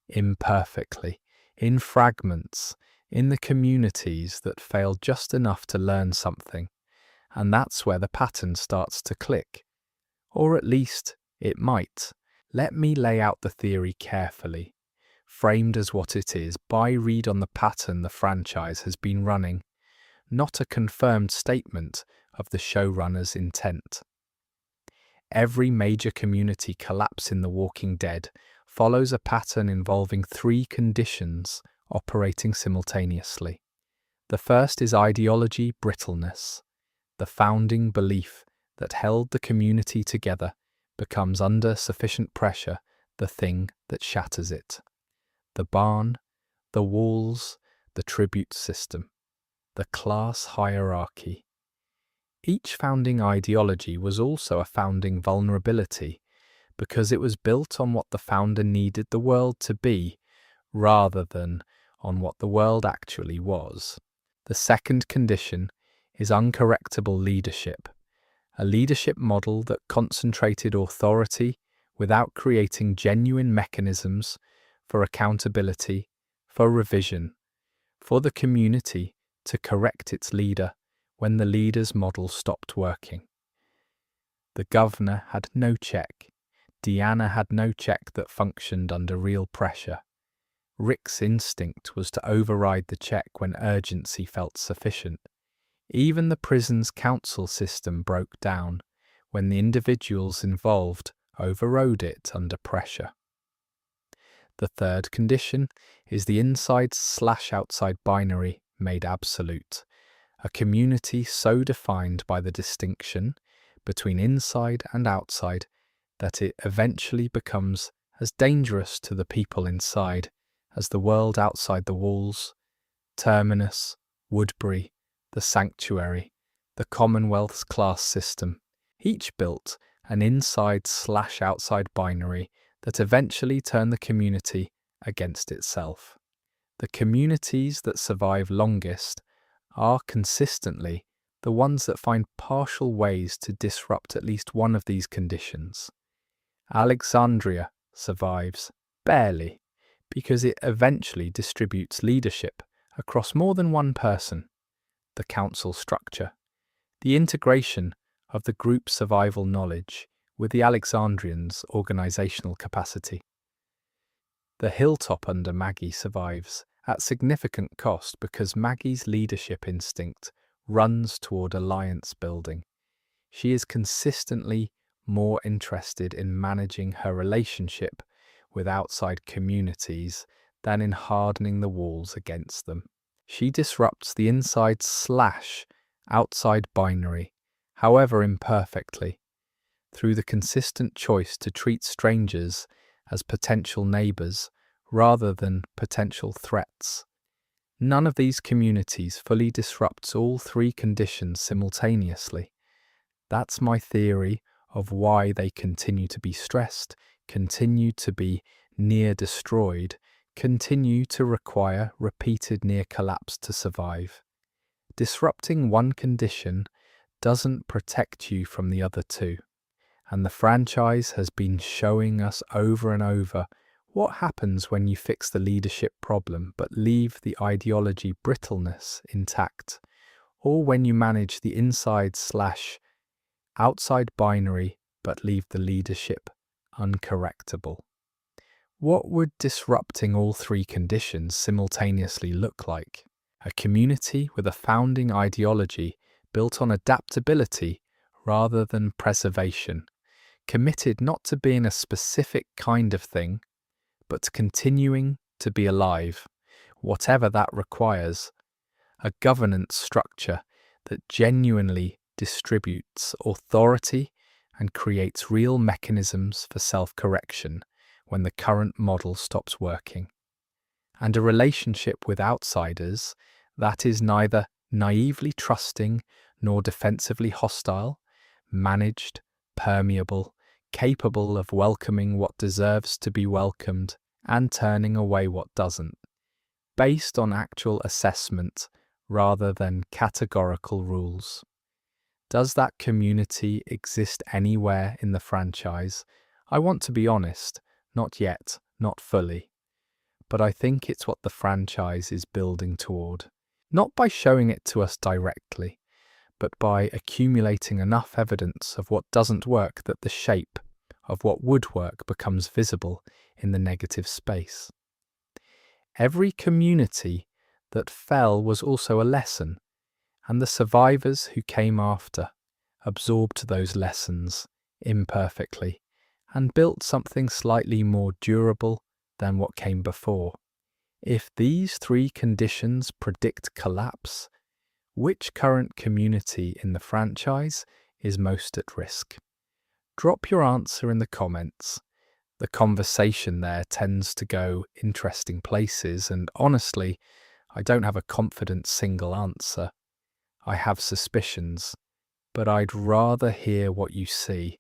Imperfectly, in fragments, in the communities that fail just enough to learn something, and that's where the pattern starts to click. Or at least, it might. Let me lay out the theory carefully, framed as what it is by read on the pattern the franchise has been running, not a confirmed statement of the showrunner's intent. Every major community collapse in The Walking Dead follows a pattern involving three conditions operating simultaneously. The first is ideology brittleness. The founding belief that held the community together becomes under sufficient pressure the thing that shatters it. The barn, the walls, the tribute system, the class hierarchy. Each founding ideology was also a founding vulnerability because it was built on what the founder needed the world to be rather than on what the world actually was. The second condition is uncorrectable leadership, a leadership model that concentrated authority without creating genuine mechanisms for accountability, for revision, for the community to correct its leader when the leader's model stopped working. The governor had no check. Deanna had no check that functioned under real pressure. Rick's instinct was to override the check when urgency felt sufficient. Even the prison's council system broke down when the individuals involved overrode it under pressure. The third condition is the inside/outside binary made absolute, a community so defined by the distinction between inside and outside that it eventually becomes as dangerous to the people inside as the world outside the walls. Terminus, Woodbury, the Sanctuary, the Commonwealth's class system, each built an inside/outside binary that eventually turned the community against itself. The communities that survive longest are consistently the ones that find partial ways to disrupt at least one of these conditions. Alexandria survives barely because it eventually distributes leadership across more than one person. The council structure, the integration of the group survival knowledge with the Alexandrians' organizational capacity. The hilltop under Maggie survives at significant cost because Maggie's leadership instinct runs toward alliance building. She is consistently more interested in managing her relationship with outside communities than in hardening the walls against them. She disrupts the inside/outside binary, however imperfectly, through the consistent choice to treat strangers as potential neighbors rather than potential threats. None of these communities fully disrupts all three conditions simultaneously. That's my theory of why they continue to be stressed, continue to be near destroyed, continue to require repeated near collapse to survive. Disrupting one condition doesn't protect you from the other two, and the franchise has been showing us over and over what happens when you fix the leadership problem but leave the ideology brittleness intact. or when you manage the inside/outside binary but leave the leadership uncorrectable. What would disrupting all three conditions simultaneously look like? A community with a founding ideology built on adaptability rather than preservation, committed not to being a specific kind of thing, but to continuing to be alive, whatever that requires. A governance structure that genuinely distributes authority and creates real mechanisms for self-correction when the current model stops working. And a relationship with outsiders that is neither naively trusting nor defensively hostile, managed, permeable, capable of welcoming what deserves to be welcomed and turning away what doesn't, based on actual assessment rather than categorical rules. Does that community exist anywhere in the franchise? I want to be honest, not yet, not fully. But I think it's what the franchise is building toward. Not by showing it to us directly, but by accumulating enough evidence of what doesn't work that the shape of what would work becomes visible in the negative space. Every community that fell was also a lesson, and the survivors who came after absorbed those lessons imperfectly and built something slightly more durable than what came before. If these three conditions predict collapse, which current community in the franchise is most at risk? Drop your answer in the comments. The conversation there tends to go interesting places, and honestly, I don't have a confident single answer. I have suspicions, but I'd rather hear what you see.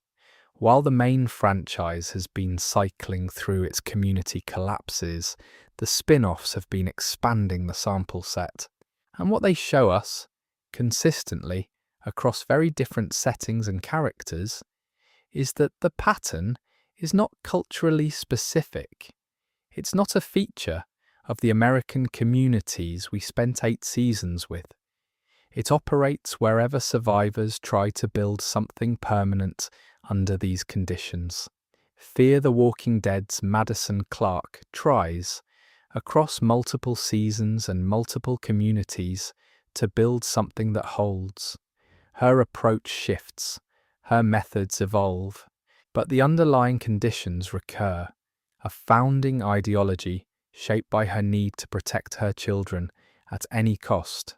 While the main franchise has been cycling through its community collapses, the spin-offs have been expanding the sample set. And what they show us, consistently, across very different settings and characters, is that the pattern is not culturally specific. It's not a feature of the American communities we spent 8 seasons with. It operates wherever survivors try to build something permanent under these conditions. Fear the Walking Dead's Madison Clark tries, across multiple seasons and multiple communities, to build something that holds. Her approach shifts, her methods evolve, but the underlying conditions recur. A founding ideology shaped by her need to protect her children at any cost.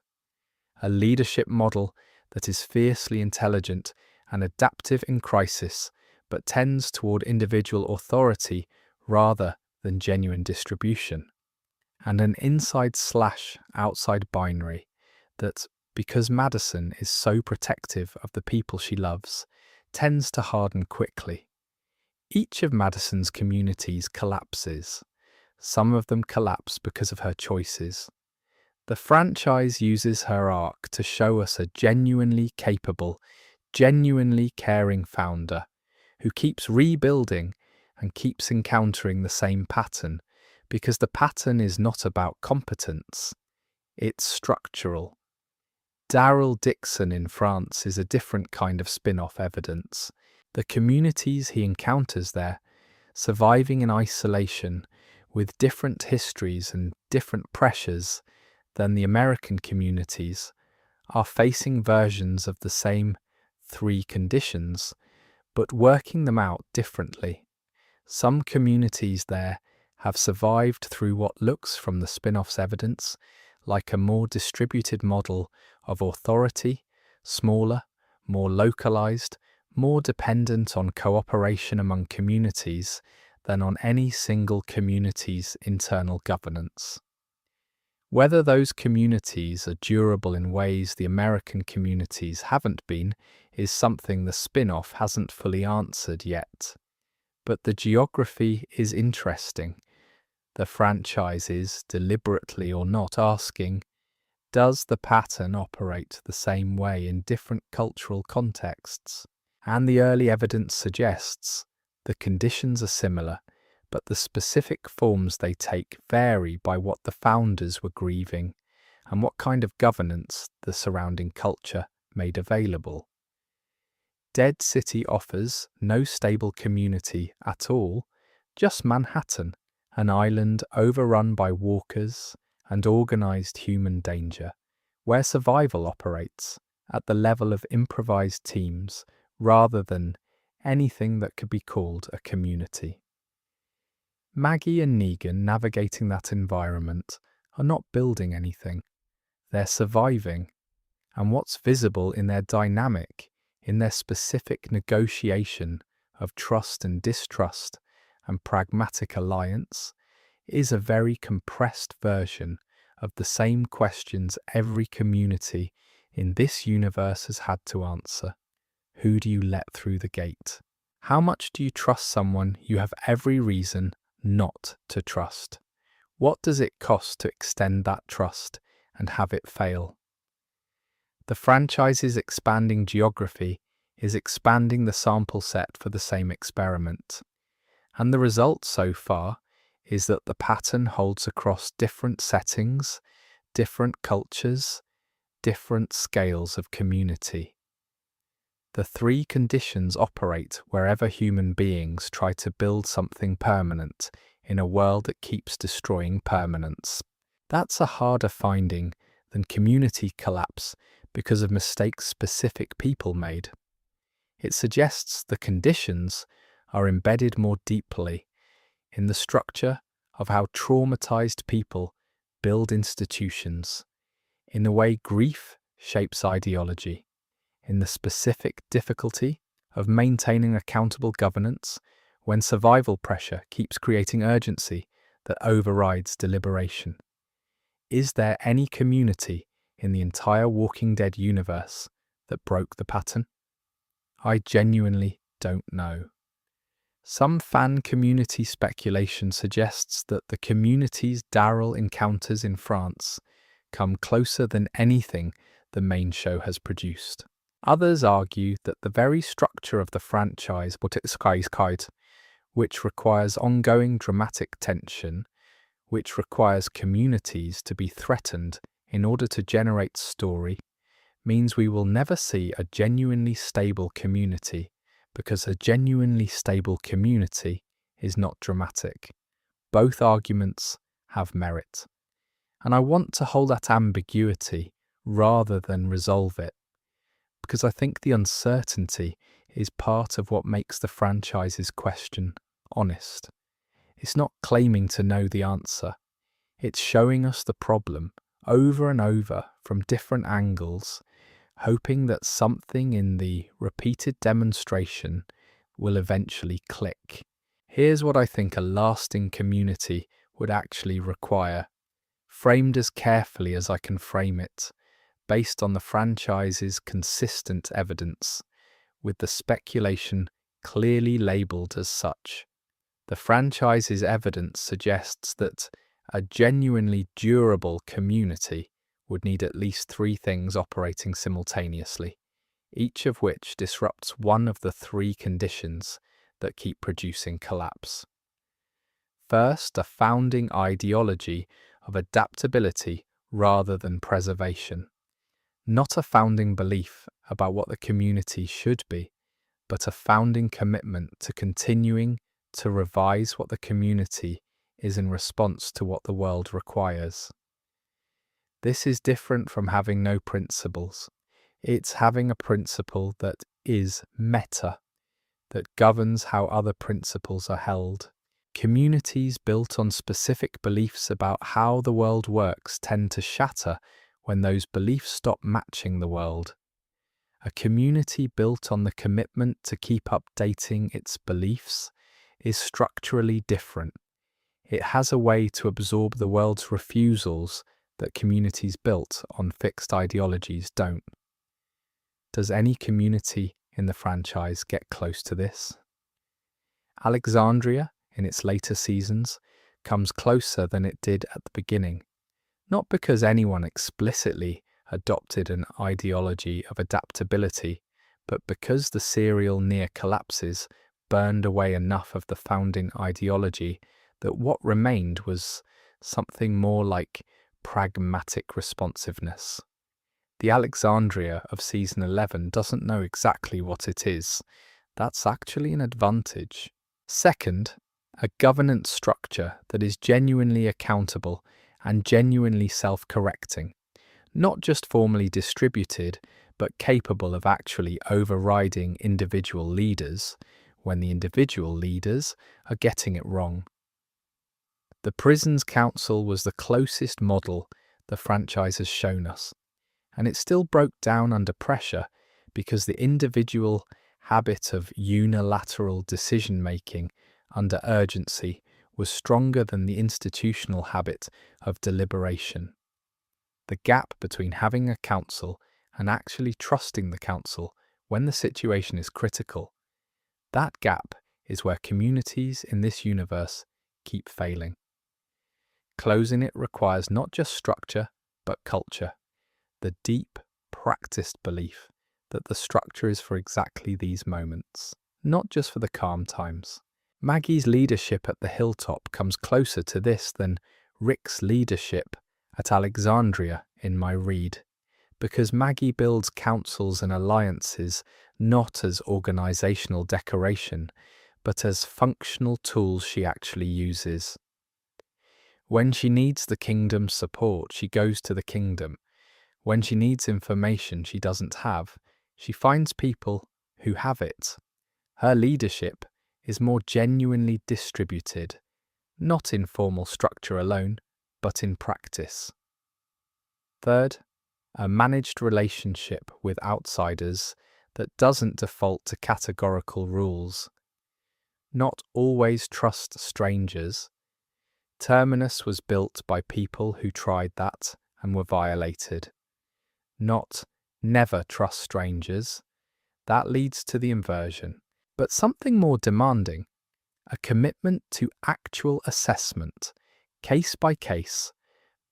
A leadership model that is fiercely intelligent and adaptive in crisis, but tends toward individual authority rather than genuine distribution. And an inside/outside binary that, because Madison is so protective of the people she loves, tends to harden quickly. Each of Madison's communities collapses. Some of them collapse because of her choices. The franchise uses her arc to show us a genuinely capable, genuinely caring founder who keeps rebuilding and keeps encountering the same pattern, because the pattern is not about competence, it's structural. Daryl Dixon in France is a different kind of spin-off evidence. The communities he encounters there, surviving in isolation with different histories and different pressures than the American communities, are facing versions of the same 3 conditions, but working them out differently. Some communities there have survived through what looks from the spin-off's evidence like a more distributed model of authority, smaller, more localized, more dependent on cooperation among communities than on any single community's internal governance. Whether those communities are durable in ways the American communities haven't been is something the spin-off hasn't fully answered yet. But the geography is interesting. The franchise is, deliberately or not, asking, does the pattern operate the same way in different cultural contexts? And the early evidence suggests the conditions are similar, but the specific forms they take vary by what the founders were grieving and what kind of governance the surrounding culture made available. Dead City offers no stable community at all, just Manhattan, an island overrun by walkers and organized human danger, where survival operates at the level of improvised teams rather than anything that could be called a community. Maggie and Negan navigating that environment are not building anything. They're surviving, and what's visible in their dynamic, in their specific negotiation of trust and distrust and pragmatic alliance, is a very compressed version of the same questions every community in this universe has had to answer. Who do you let through the gate? How much do you trust someone you have every reason not to trust? What does it cost to extend that trust and have it fail? The franchise's expanding geography is expanding the sample set for the same experiment. And the result so far is that the pattern holds across different settings, different cultures, different scales of community. The three conditions operate wherever human beings try to build something permanent in a world that keeps destroying permanence. That's a harder finding than community collapse because of mistakes specific people made. It suggests the conditions are embedded more deeply in the structure of how traumatized people build institutions, in the way grief shapes ideology, in the specific difficulty of maintaining accountable governance when survival pressure keeps creating urgency that overrides deliberation. Is there any community in the entire Walking Dead universe that broke the pattern? I genuinely don't know. Some fan community speculation suggests that the community's Daryl encounters in France come closer than anything the main show has produced. Others argue that the very structure of the franchise, which requires ongoing dramatic tension, which requires communities to be threatened in order to generate story, means we will never see a genuinely stable community, because a genuinely stable community is not dramatic. Both arguments have merit. And I want to hold that ambiguity rather than resolve it, because I think the uncertainty is part of what makes the franchise's question honest. It's not claiming to know the answer. It's showing us the problem over and over from different angles, hoping that something in the repeated demonstration will eventually click. Here's what I think a lasting community would actually require, framed as carefully as I can frame it, based on the franchise's consistent evidence, with the speculation clearly labelled as such. The franchise's evidence suggests that a genuinely durable community would need at least three things operating simultaneously, each of which disrupts one of the three conditions that keep producing collapse. First, a founding ideology of adaptability rather than preservation. Not a founding belief about what the community should be, but a founding commitment to continuing to revise what the community is in response to what the world requires. This is different from having no principles. It's having a principle that is meta, that governs how other principles are held. Communities built on specific beliefs about how the world works tend to shatter when those beliefs stop matching the world. A community built on the commitment to keep updating its beliefs is structurally different. It has a way to absorb the world's refusals that communities built on fixed ideologies don't. Does any community in the franchise get close to this? Alexandria, in its later seasons, comes closer than it did at the beginning, not because anyone explicitly adopted an ideology of adaptability, but because the serial near collapses burned away enough of the founding ideology that what remained was something more like pragmatic responsiveness. The Alexandria of season 11 doesn't know exactly what it is. That's actually an advantage. Second, a governance structure that is genuinely accountable and genuinely self-correcting, not just formally distributed, but capable of actually overriding individual leaders when the individual leaders are getting it wrong. The Prison's Council was the closest model the franchise has shown us, and it still broke down under pressure because the individual habit of unilateral decision-making under urgency was stronger than the institutional habit of deliberation. The gap between having a council and actually trusting the council when the situation is critical, that gap is where communities in this universe keep failing. Closing it requires not just structure, but culture, the deep, practiced belief that the structure is for exactly these moments, not just for the calm times. Maggie's leadership at the hilltop comes closer to this than Rick's leadership at Alexandria in my read, because Maggie builds councils and alliances not as organizational decoration, but as functional tools she actually uses. When she needs the kingdom's support, she goes to the kingdom. When she needs information she doesn't have, she finds people who have it. Her leadership is more genuinely distributed, not in formal structure alone, but in practice. Third, a managed relationship with outsiders that doesn't default to categorical rules. Not always trust strangers. Terminus was built by people who tried that and were violated. Not never trust strangers. That leads to the inversion. But something more demanding, a commitment to actual assessment, case by case,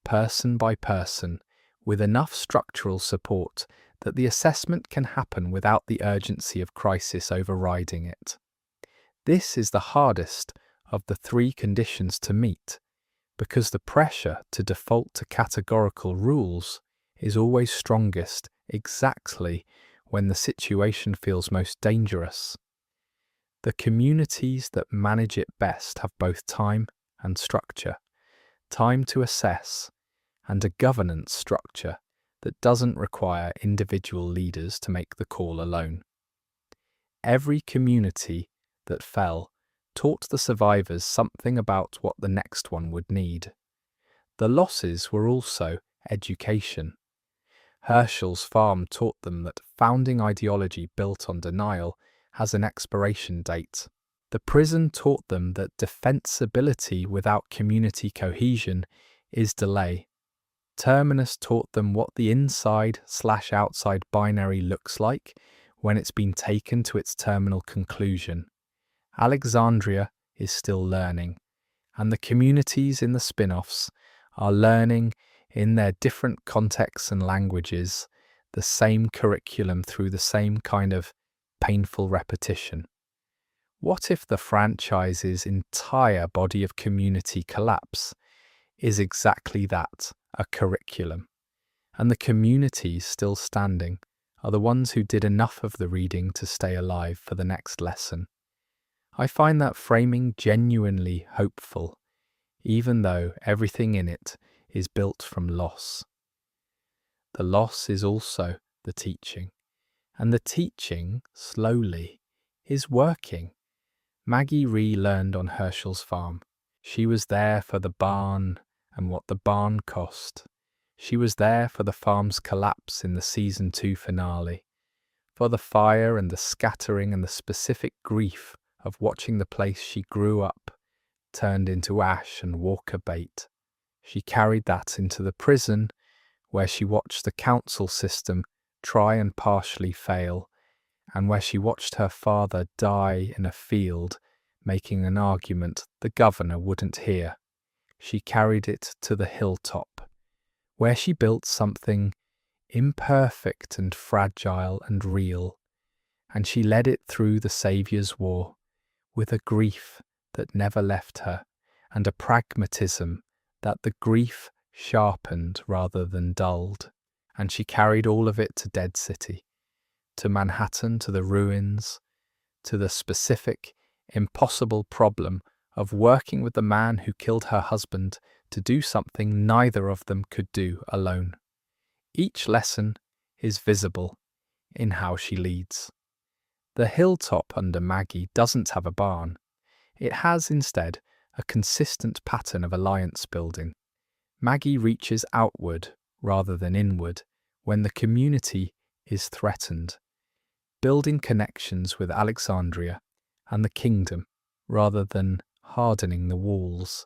person by person, with enough structural support that the assessment can happen without the urgency of crisis overriding it. This is the hardest of the three conditions to meet, because the pressure to default to categorical rules is always strongest exactly when the situation feels most dangerous. The communities that manage it best have both time and structure, time to assess, and a governance structure that doesn't require individual leaders to make the call alone. Every community that fell taught the survivors something about what the next one would need. The losses were also education. Herschel's farm taught them that founding ideology built on denial has an expiration date. The prison taught them that defensibility without community cohesion is delay. Terminus taught them what the inside/outside binary looks like when it's been taken to its terminal conclusion. Alexandria is still learning, and the communities in the spin-offs are learning in their different contexts and languages the same curriculum through the same kind of painful repetition. What if the franchise's entire body of community collapse is exactly that, a curriculum, and the communities still standing are the ones who did enough of the reading to stay alive for the next lesson? I find that framing genuinely hopeful, even though everything in it is built from loss. The loss is also the teaching, and the teaching, slowly, is working. Maggie relearned on Herschel's farm. She was there for the barn and what the barn cost. She was there for the farm's collapse in the season 2 finale, for the fire and the scattering and the specific grief of watching the place she grew up turned into ash and walker bait. She carried that into the prison, where she watched the council system try and partially fail, and where she watched her father die in a field, making an argument the governor wouldn't hear. She carried it to the hilltop, where she built something imperfect and fragile and real, and she led it through the Saviour's War, with a grief that never left her, and a pragmatism that the grief sharpened rather than dulled, and she carried all of it to Dead City, to Manhattan, to the ruins, to the specific, impossible problem of working with the man who killed her husband to do something neither of them could do alone. Each lesson is visible in how she leads. The hilltop under Maggie doesn't have a barn. It has instead a consistent pattern of alliance building. Maggie reaches outward rather than inward when the community is threatened, building connections with Alexandria and the kingdom rather than hardening the walls.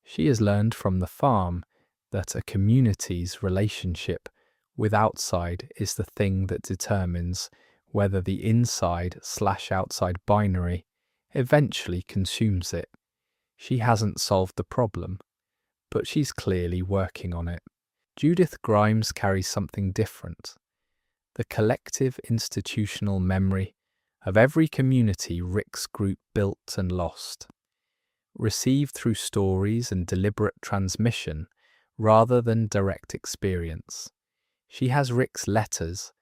She has learned from the farm that a community's relationship with outside is the thing that determines whether the inside/outside binary eventually consumes it. She hasn't solved the problem, but she's clearly working on it. Judith Grimes carries something different. The collective institutional memory of every community Rick's group built and lost, received through stories and deliberate transmission rather than direct experience. She has Rick's letters.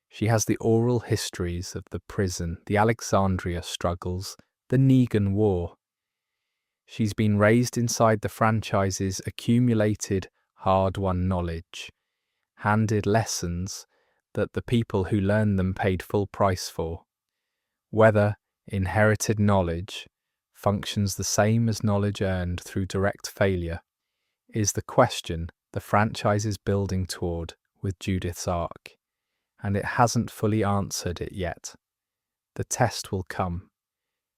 She has the oral histories of the prison, the Alexandria struggles, the Negan War. She's been raised inside the franchise's accumulated, hard-won knowledge, handed lessons that the people who learned them paid full price for. Whether inherited knowledge functions the same as knowledge earned through direct failure is the question the franchise is building toward with Judith's arc, and it hasn't fully answered it yet. The test will come.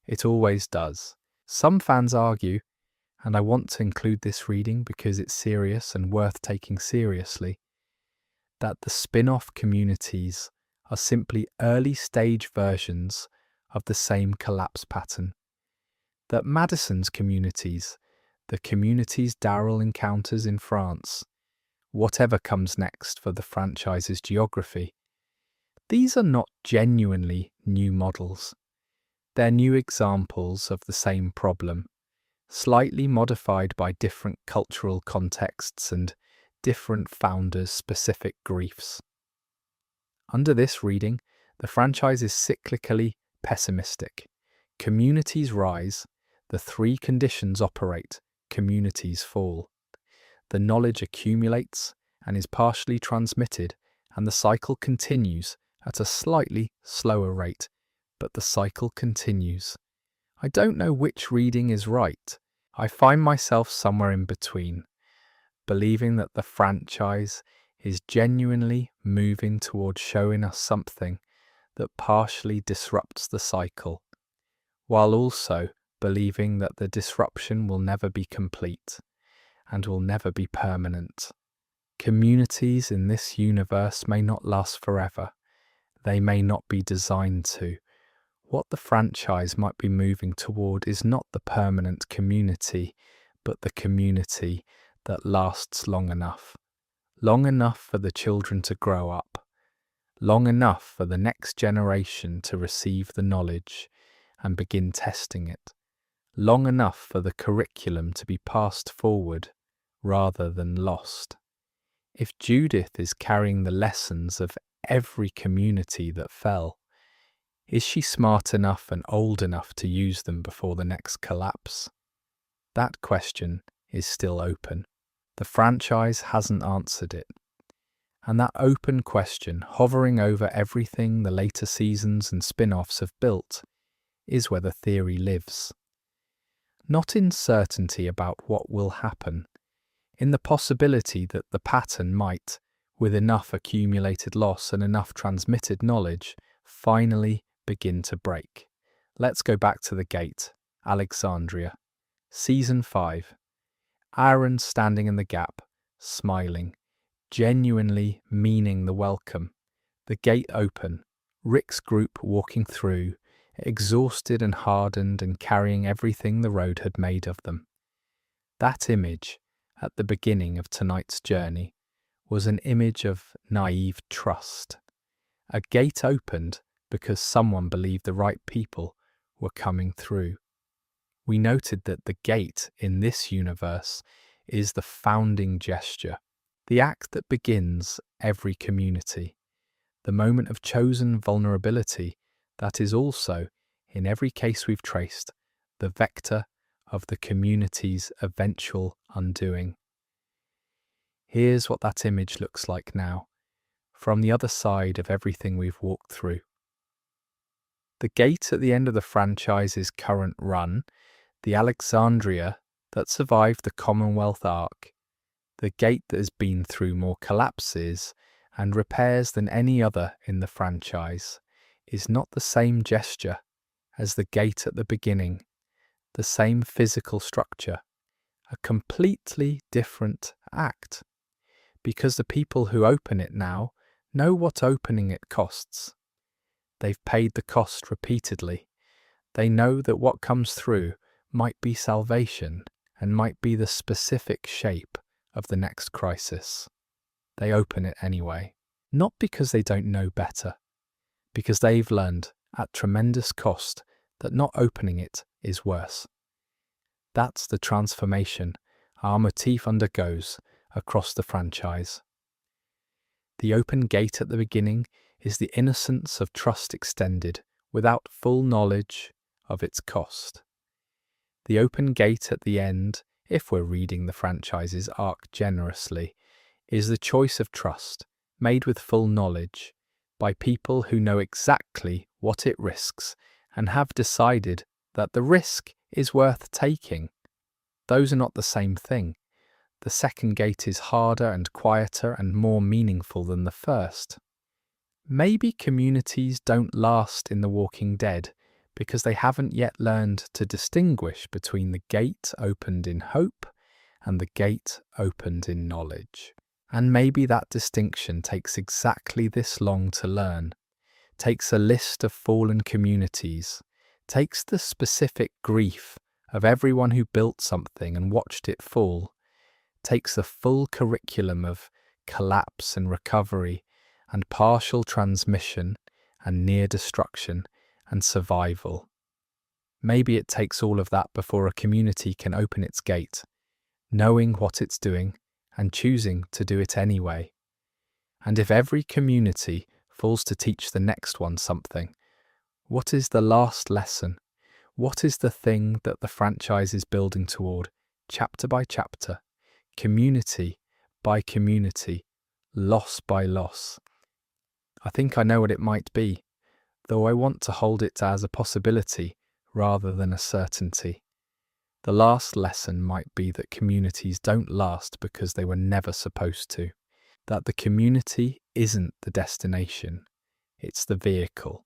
It always does. Some fans argue, and I want to include this reading because it's serious and worth taking seriously, that the spin-off communities are simply early-stage versions of the same collapse pattern. That Madison's communities, the communities Daryl encounters in France, whatever comes next for the franchise's geography, these are not genuinely new models. They're new examples of the same problem, slightly modified by different cultural contexts and different founders' specific griefs. Under this reading, the franchise is cyclically pessimistic. Communities rise, the three conditions operate, communities fall. The knowledge accumulates and is partially transmitted, and the cycle continues at a slightly slower rate, but the cycle continues. I don't know which reading is right. I find myself somewhere in between, believing that the franchise is genuinely moving towards showing us something that partially disrupts the cycle, while also believing that the disruption will never be complete and will never be permanent. Communities in this universe may not last forever. They may not be designed to. What the franchise might be moving toward is not the permanent community, but the community that lasts long enough for the children to grow up, long enough for the next generation to receive the knowledge and begin testing it, long enough for the curriculum to be passed forward rather than lost. If Judith is carrying the lessons of every community that fell, is she smart enough and old enough to use them before the next collapse? That question is still open. The franchise hasn't answered it. And that open question, hovering over everything the later seasons and spin-offs have built, is where the theory lives. Not in certainty about what will happen, in the possibility that the pattern might, with enough accumulated loss and enough transmitted knowledge, finally begin to break. Let's go back to the gate, Alexandria. Season 5. Aaron standing in the gap, smiling, genuinely meaning the welcome. The gate open, Rick's group walking through, exhausted and hardened and carrying everything the road had made of them. That image, at the beginning of tonight's journey, was an image of naive trust. A gate opened because someone believed the right people were coming through. We noted that the gate in this universe is the founding gesture, the act that begins every community, the moment of chosen vulnerability that is also, in every case we've traced, the vector of the community's eventual undoing. Here's what that image looks like now, from the other side of everything we've walked through. The gate at the end of the franchise's current run, the Alexandria that survived the Commonwealth Arc, the gate that has been through more collapses and repairs than any other in the franchise, is not the same gesture as the gate at the beginning, the same physical structure, a completely different act, because the people who open it now know what opening it costs. They've paid the cost repeatedly. They know that what comes through might be salvation and might be the specific shape of the next crisis. They open it anyway, not because they don't know better, because they've learned at tremendous cost that not opening it is worse. That's the transformation our motif undergoes across the franchise. The open gate at the beginning is the innocence of trust extended without full knowledge of its cost. The open gate at the end, if we're reading the franchise's arc generously, is the choice of trust made with full knowledge by people who know exactly what it risks and have decided that the risk is worth taking. Those are not the same thing. The second gate is harder and quieter and more meaningful than the first. Maybe communities don't last in The Walking Dead because they haven't yet learned to distinguish between the gate opened in hope and the gate opened in knowledge. And maybe that distinction takes exactly this long to learn, takes a list of fallen communities, takes the specific grief of everyone who built something and watched it fall, takes the full curriculum of collapse and recovery and partial transmission and near destruction and survival. Maybe it takes all of that before a community can open its gate, knowing what it's doing and choosing to do it anyway. And if every community falls to teach the next one something, what is the last lesson? What is the thing that the franchise is building toward, chapter by chapter, community by community, loss by loss? I think I know what it might be, though I want to hold it as a possibility rather than a certainty. The last lesson might be that communities don't last because they were never supposed to, that the community isn't the destination, it's the vehicle,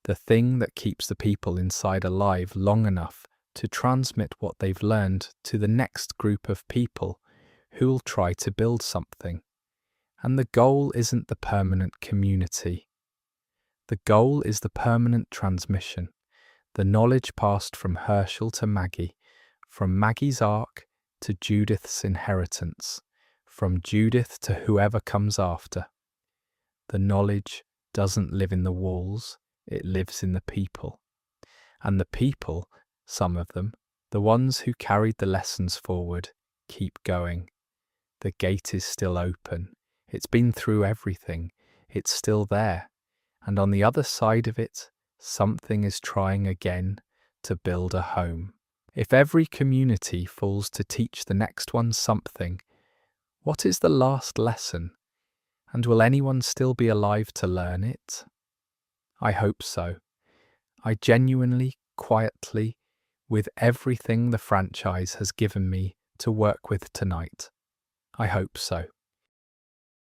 the thing that keeps the people inside alive long enough to transmit what they've learned to the next group of people who'll try to build something. And the goal isn't the permanent community. The goal is the permanent transmission, the knowledge passed from Herschel to Maggie, from Maggie's arc to Judith's inheritance, from Judith to whoever comes after. The knowledge doesn't live in the walls, it lives in the people. And the people, some of them, the ones who carried the lessons forward, keep going. The gate is still open. It's been through everything. It's still there. And on the other side of it, something is trying again to build a home. If every community falls to teach the next one something, what is the last lesson? And will anyone still be alive to learn it? I hope so. I genuinely, quietly, with everything the franchise has given me to work with tonight. I hope so.